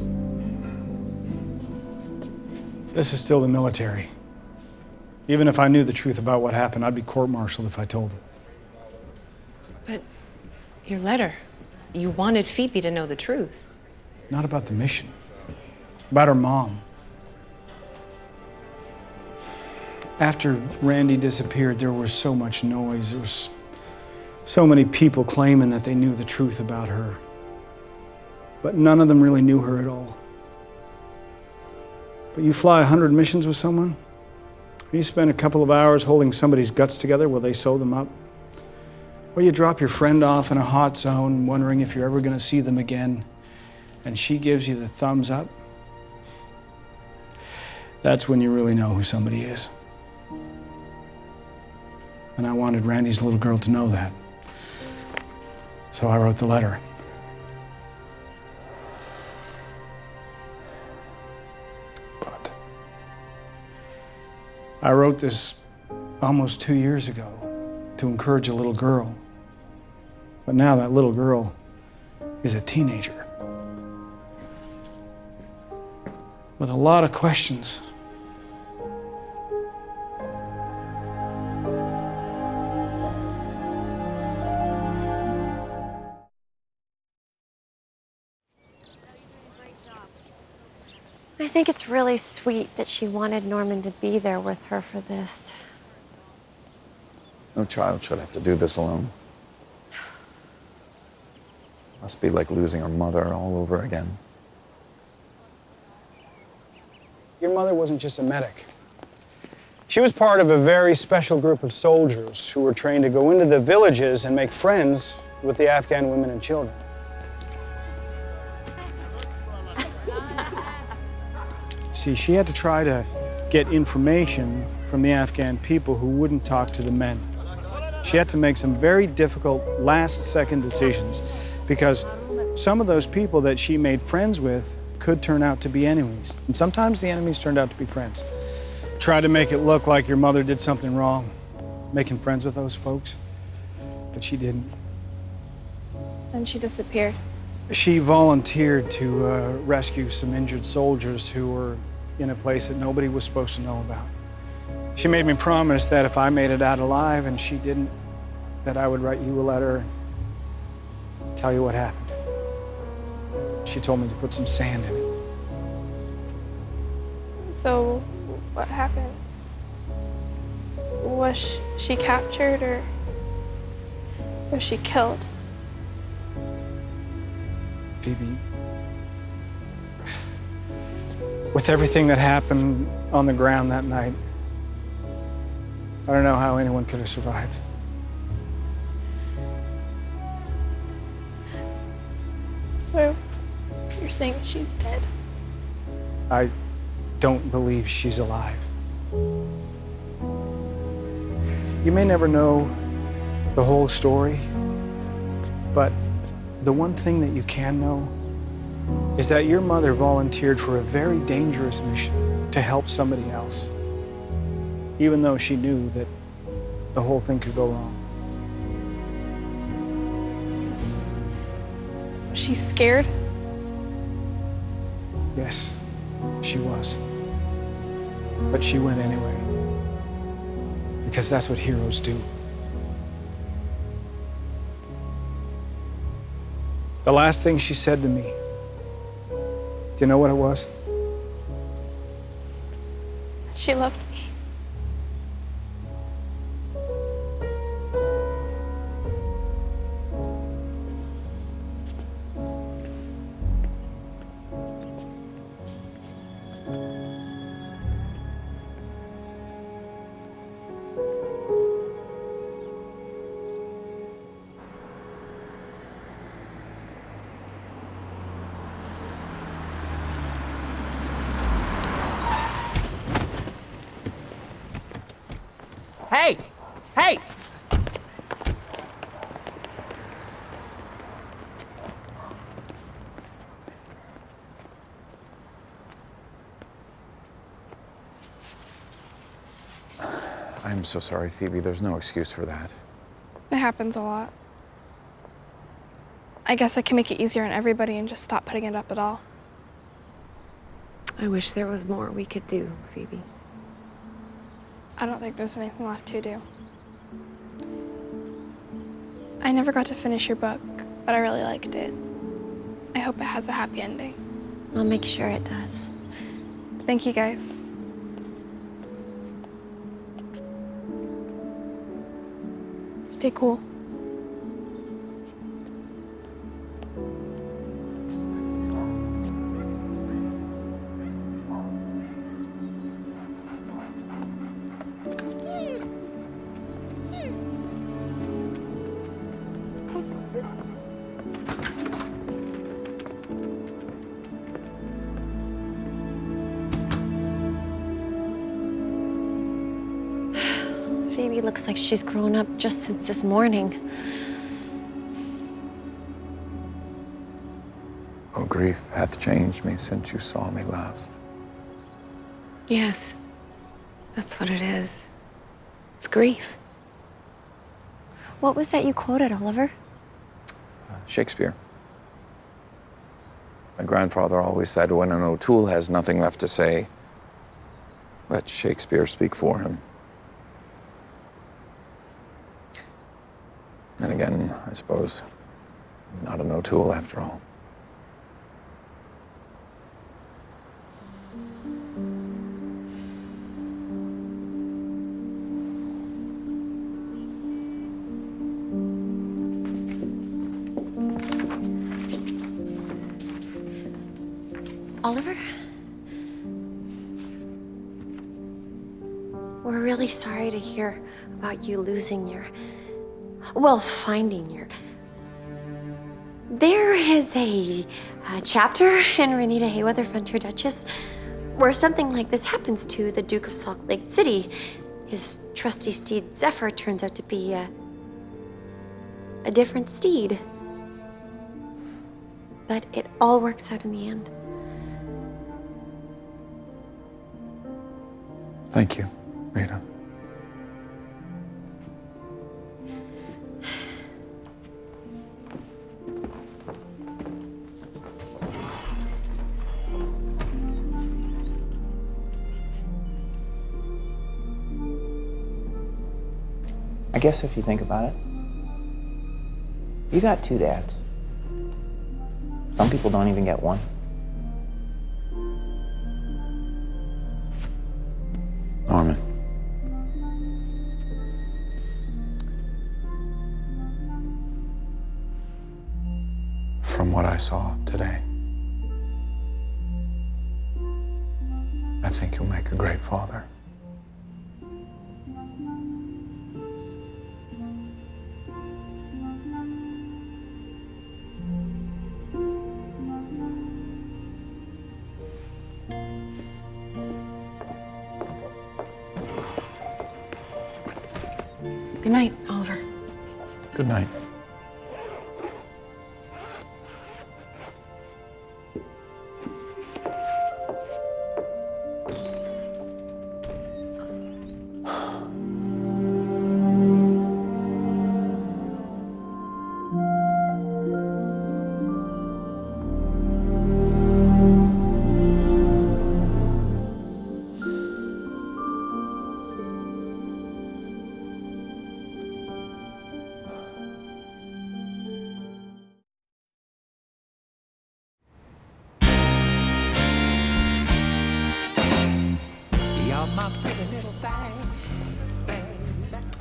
This is still the military. Even if I knew the truth about what happened, I'd be court-martialed if I told it. But your letter, you wanted Phoebe to know the truth. Not about the mission. About her mom. After Randy disappeared, there was so much noise. There was so many people claiming that they knew the truth about her. But none of them really knew her at all. But you fly 100 missions with someone, you spend a couple of hours holding somebody's guts together while they sew them up, or you drop your friend off in a hot zone wondering if you're ever going to see them again, and she gives you the thumbs up. That's when you really know who somebody is. And I wanted Randy's little girl to know that. So I wrote the letter. But I wrote this almost 2 years ago to encourage a little girl. But now that little girl is a teenager with a lot of questions. I think it's really sweet that she wanted Norman to be there with her for this. No child should have to do this alone. Must be like losing her mother all over again. Your mother wasn't just a medic. She was part of a very special group of soldiers who were trained to go into the villages and make friends with the Afghan women and children. See, she had to try to get information from the Afghan people who wouldn't talk to the men. She had to make some very difficult last-second decisions because some of those people that she made friends with could turn out to be enemies. And sometimes the enemies turned out to be friends. Try to make it look like your mother did something wrong, making friends with those folks, but she didn't. Then she disappeared. She volunteered to rescue some injured soldiers who were in a place that nobody was supposed to know about. She made me promise that if I made it out alive and she didn't, that I would write you a letter, tell you what happened. She told me to put some sand in it. So, what happened? Was she captured or was she killed? Phoebe, with everything that happened on the ground that night, I don't know how anyone could have survived. So, you're saying she's dead? I don't believe she's alive. You may never know the whole story, but the one thing that you can know is that your mother volunteered for a very dangerous mission to help somebody else, even though she knew that the whole thing could go wrong. Was she scared? Yes, she was. But she went anyway, because that's what heroes do. The last thing she said to me, do you know what it was? She loved me. Hey! Hey! I'm so sorry, Phoebe. There's no excuse for that. It happens a lot. I guess I can make it easier on everybody and just stop putting it up at all. I wish there was more we could do, Phoebe. I don't think there's anything left to do. I never got to finish your book, but I really liked it. I hope it has a happy ending. I'll make sure it does. Thank you, guys. Stay cool. Phoebe looks like she's grown up just since this morning. Oh, grief hath changed me since you saw me last. Yes, that's what it is. It's grief. What was that you quoted, Oliver? Shakespeare. My grandfather always said, when an O'Toole has nothing left to say, let Shakespeare speak for him. And again, I suppose, not an O'Toole after all. Oliver? We're really sorry to hear about you losing your... well, finding your... There is a chapter in Renita Hayweather, Frontier Duchess, where something like this happens to the Duke of Salt Lake City. His trusty steed, Zephyr, turns out to be a different steed. But it all works out in the end. Thank you, Rita. I guess if you think about it, you got two dads. Some people don't even get one. Norman. From what I saw today, I think you'll make a great father. Good night, Oliver. Good night.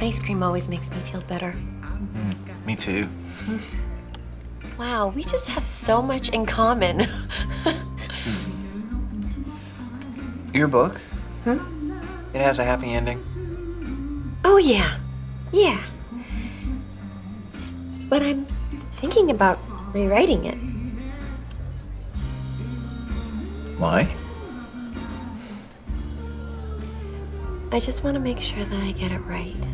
Ice cream always makes me feel better. Me too. Wow, we just have so much in common. Your book? Hmm? It has a happy ending. Oh, yeah. Yeah. But I'm thinking about rewriting it. Why? I just want to make sure that I get it right.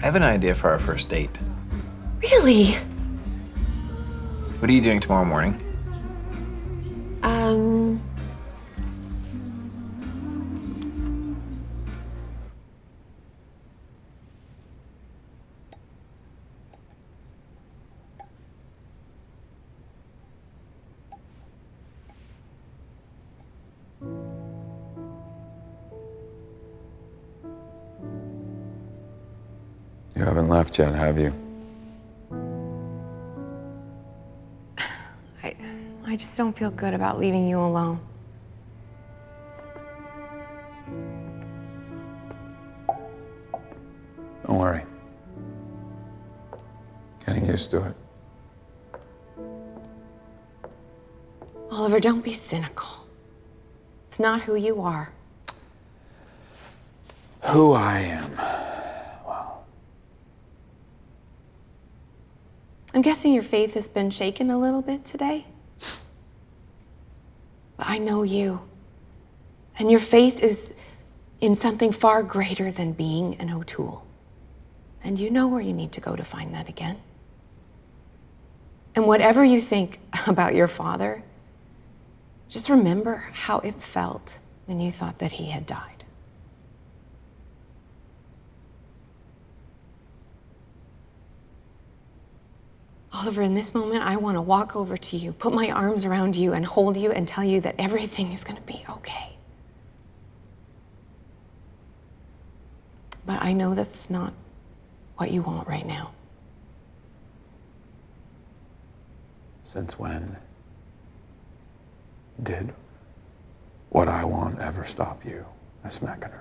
I have an idea for our first date. Really? What are you doing tomorrow morning? You haven't left yet, have you? I just don't feel good about leaving you alone. Don't worry. Getting used to it. Oliver, don't be cynical. It's not who you are. Who I am. I'm guessing your faith has been shaken a little bit today. But I know you. And your faith is in something far greater than being an O'Toole. And you know where you need to go to find that again. And whatever you think about your father, just remember how it felt when you thought that he had died. Oliver, in this moment, I want to walk over to you, put my arms around you, and hold you and tell you that everything is going to be okay. But I know that's not what you want right now. Since when did what I want ever stop you, Miss McInerney?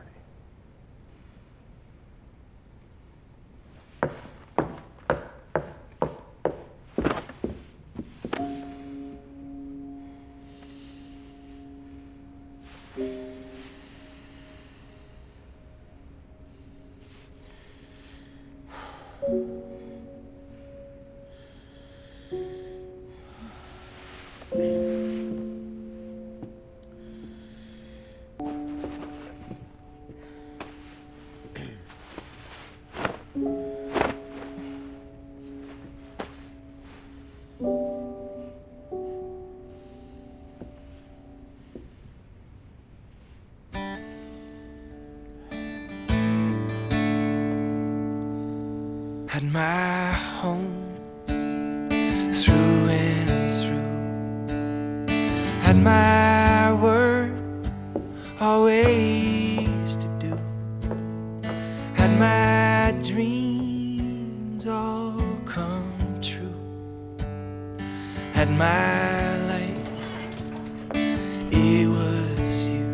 Had my home through and through, had my work always to do, had my dreams all come true, had my life, it was you.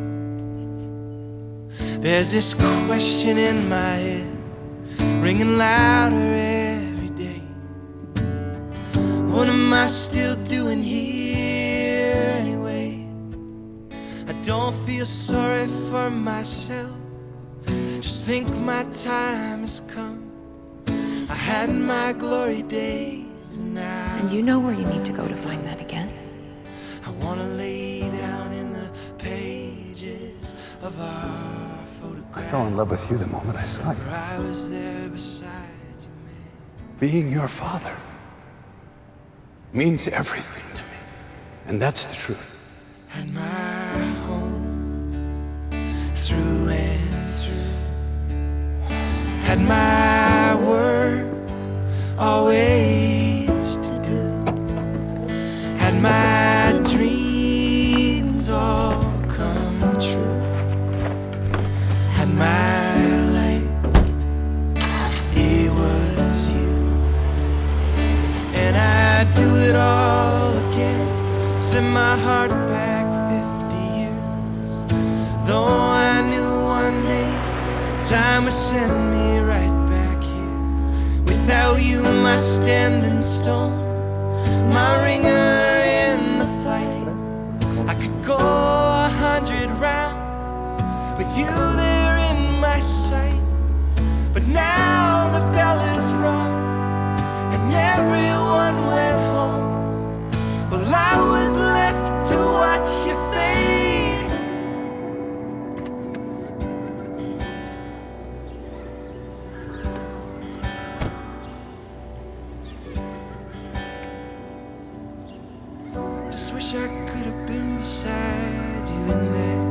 There's this question in my head, ringing louder every day. What am I still doing here anyway? I don't feel sorry for myself, just think my time has come. I had my glory days and now. And you know where you need to go to find that again. I wanna lay down in the pages of our I fell in love with you the moment I saw you. I was there beside you, man. Being your father means everything to me. And that's the truth. Had my home through and through, had my work always to do, had my dreams all come true, had my life, it was you. And I'd do it all again, set my heart back 50 years. Though I knew one day time would send me right back here. Without you, my standing stone, my ringer in the fight. I could go 100 rounds with you there in my sight. But now the bell is rung and everyone went home. Well, I wish I could have been beside you in that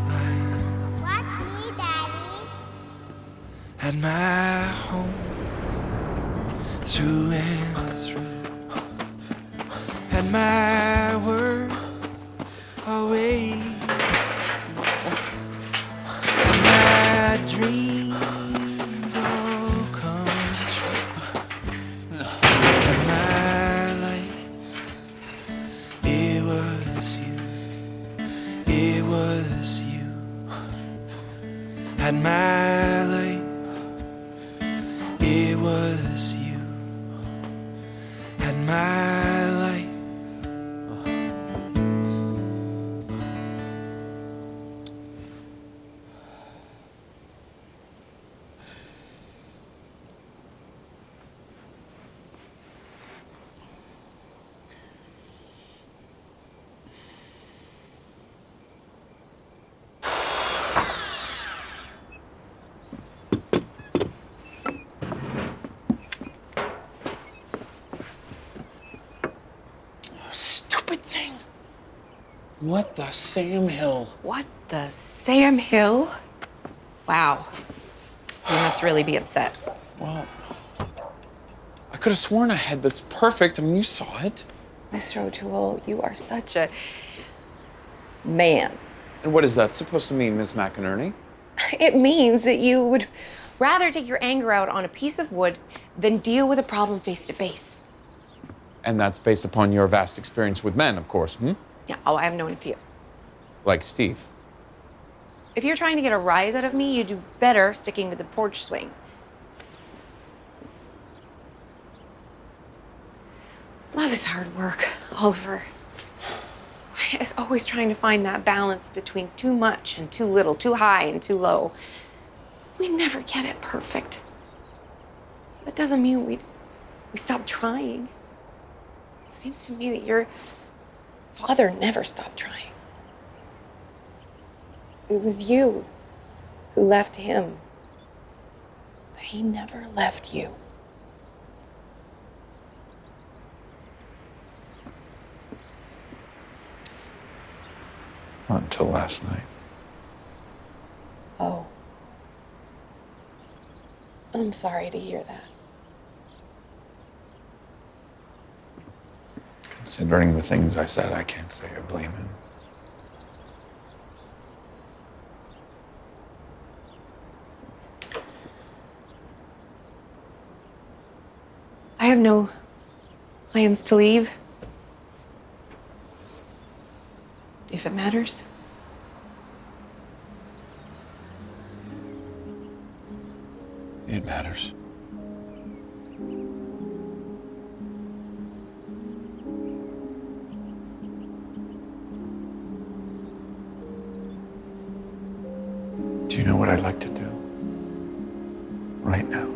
light. Watch me, Daddy. Had my home through and through. Had my word always. Had my dreams all come true. Had my life. It was you. It was you. Had my life. It was you. Had my life. Stupid thing. What the Sam Hill? What the Sam Hill? Wow. You must really be upset. Well, I could have sworn I had this perfect. I mean, you saw it. Mr. O'Toole, you are such a man. And what is that supposed to mean, Miss McInerney? It means that you would rather take your anger out on a piece of wood than deal with a problem face to face. And that's based upon your vast experience with men, of course, Yeah, oh, I have known a few. Like Steve. If you're trying to get a rise out of me, you do better sticking with the porch swing. Love is hard work, Oliver. It's always trying to find that balance between too much and too little, too high and too low. We never get it perfect. That doesn't mean we stop trying. It seems to me that your father never stopped trying. It was you who left him, but he never left you. Not until last night. Oh. I'm sorry to hear that. Considering the things I said, I can't say I blame him. I have no plans to leave. If it matters. It matters. Do you know what I'd like to do? Right now.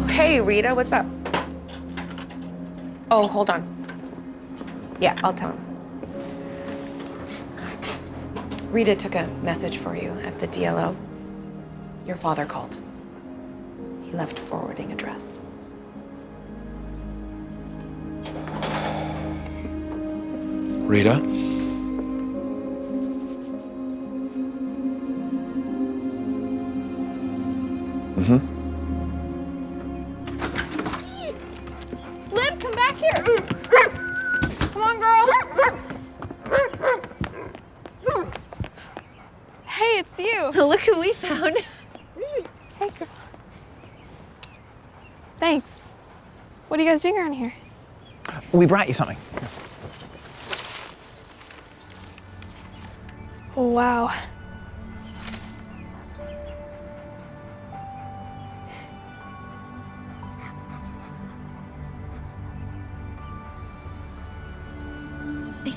Hey, Rita, what's up? Oh, hold on. Yeah, I'll tell him. Rita took a message for you at the DLO. Your father called. He left a forwarding address. Rita? Mm-hmm. Liv, come back here. Come on, girl. Hey, it's you. Look who we found. Hey, girl. Thanks. What are you guys doing around here? We brought you something. Oh, wow. I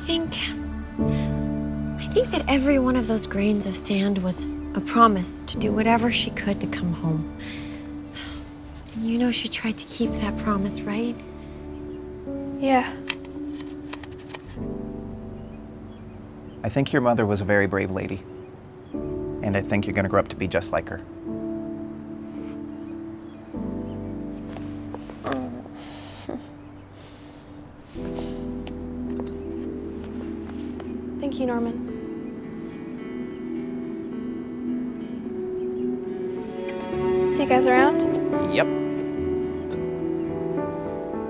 think that every one of those grains of sand was a promise to do whatever she could to come home. And you know she tried to keep that promise, right? Yeah. I think your mother was a very brave lady. And I think you're gonna grow up to be just like her. you, Norman. See you guys around? Yep.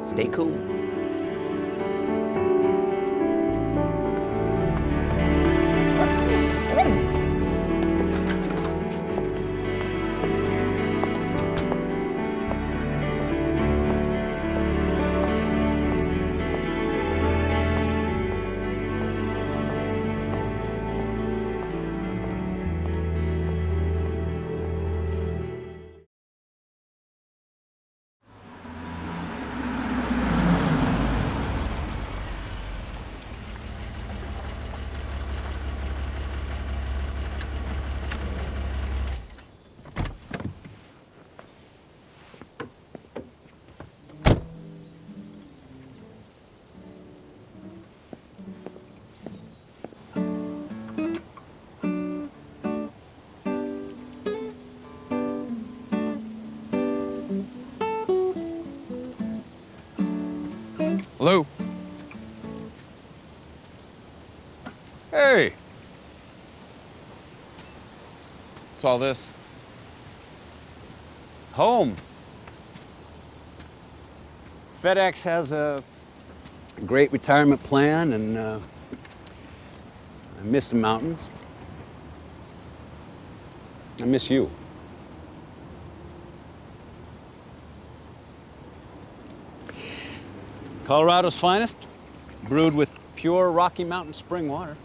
Stay cool. Hello? Hey! What's all this? Home. FedEx has a great retirement plan, and I miss the mountains. I miss you. Colorado's finest, brewed with pure Rocky Mountain spring water.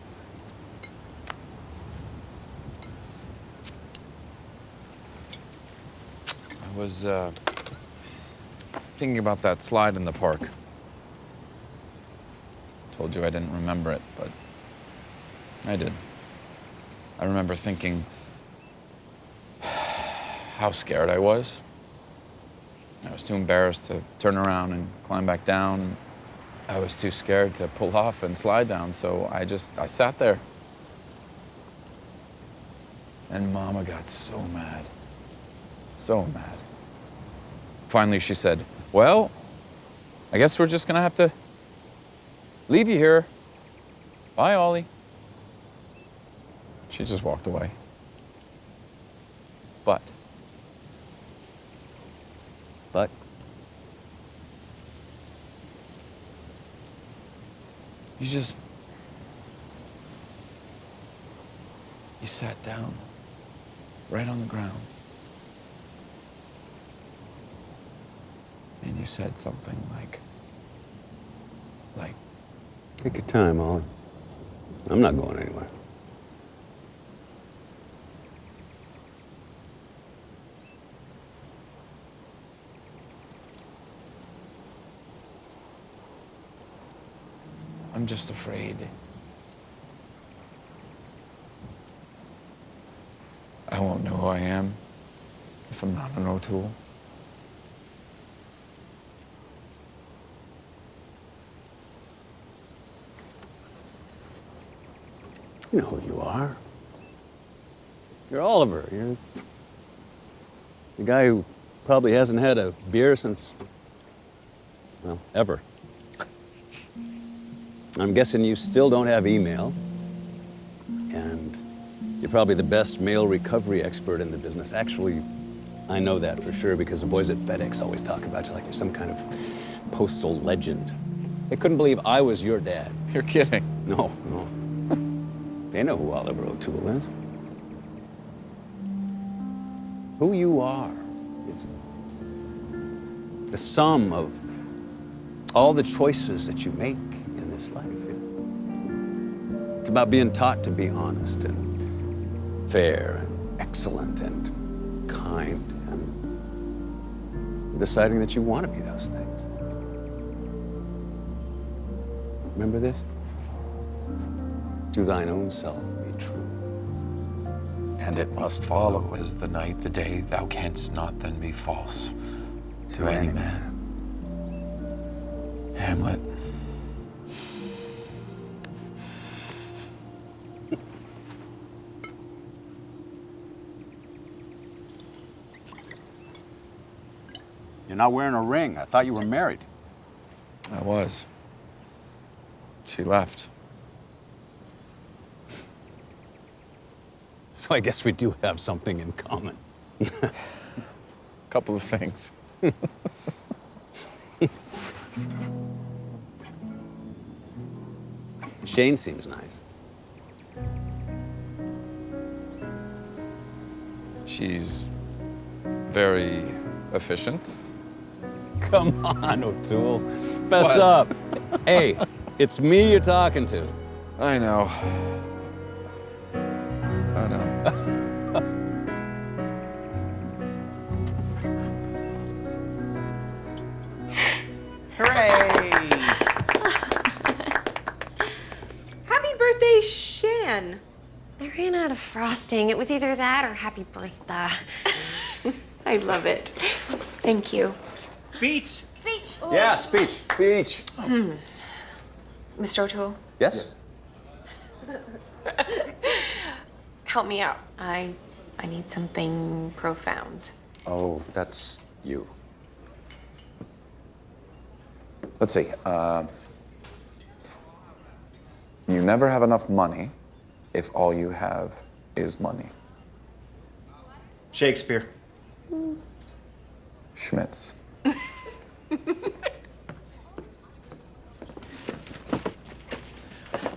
I was thinking about that slide in the park. Told you I didn't remember it, but I did. I remember thinking how scared I was. I was too embarrassed to turn around and climb back down. I was too scared to pull off and slide down, so I sat there. And Mama got so mad. So mad. Finally, she said, well, I guess we're just gonna have to leave you here. Bye, Ollie. She just walked away. But you sat down right on the ground and you said something like, Take your time, Ollie. I'm not going anywhere. I'm just afraid. I won't know who I am if I'm not an O'Toole. You know who you are. You're Oliver. You're the guy who probably hasn't had a beer since, well, ever. I'm guessing you still don't have email, and you're probably the best mail recovery expert in the business. Actually, I know that for sure because the boys at FedEx always talk about you like you're some kind of postal legend. They couldn't believe I was your dad. You're kidding. No. They know who Oliver O'Toole is. Who you are is the sum of all the choices that you make in this life. It's about being taught to be honest and fair and excellent and kind and deciding that you want to be those things. Remember this? To thine own self be true. And it must follow as the night, the day, thou canst not then be false to any man. Hamlet. You're not wearing a ring. I thought you were married. I was. She left. So I guess we do have something in common. Couple of things. Shane seems nice. She's very efficient. Come on, O'Toole. Fess What? up. Hey, it's me you're talking to. I know. I know. Hooray! Happy birthday, Shan. I ran out of frosting. It was either that or happy birthday. I love it. Thank you. Speech! Speech! Yeah, speech. Speech. Mr. O'Toole, Yes? help me out. I need something profound. Oh, that's you. Let's see. You never have enough money if all you have is money. Shakespeare. Schmitz.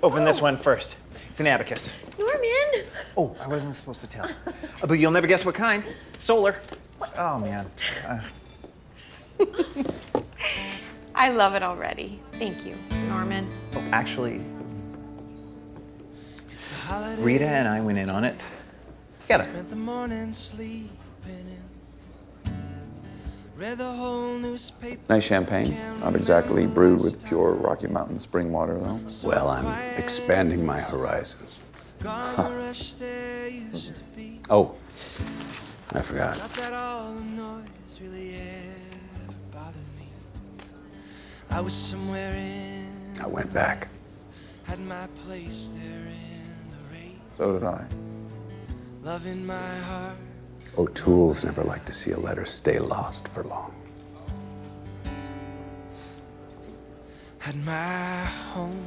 Open this one first. It's an abacus. Norman! Oh, I wasn't supposed to tell. But you'll never guess what kind. Solar. Oh, man. I love it already. Thank you, Norman. Oh, actually, Rita and I went in on it together. Spent the morning sleeping in. Read the whole newspaper. Nice champagne. Not exactly brewed with pure Rocky Mountain spring water, though. Well, I'm expanding my horizons. Rush there used to be. Oh, I forgot. Not that all the noise really ever bothered me. I was somewhere in. I went back. Had my place there in the rain. So did I. Love in my heart. O'Toole's never liked to see a letter stay lost for long. Had my home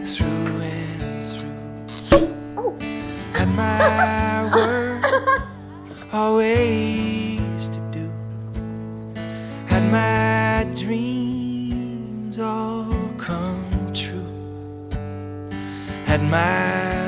through and through. Had my word always to do. Had my dreams all come true. Had my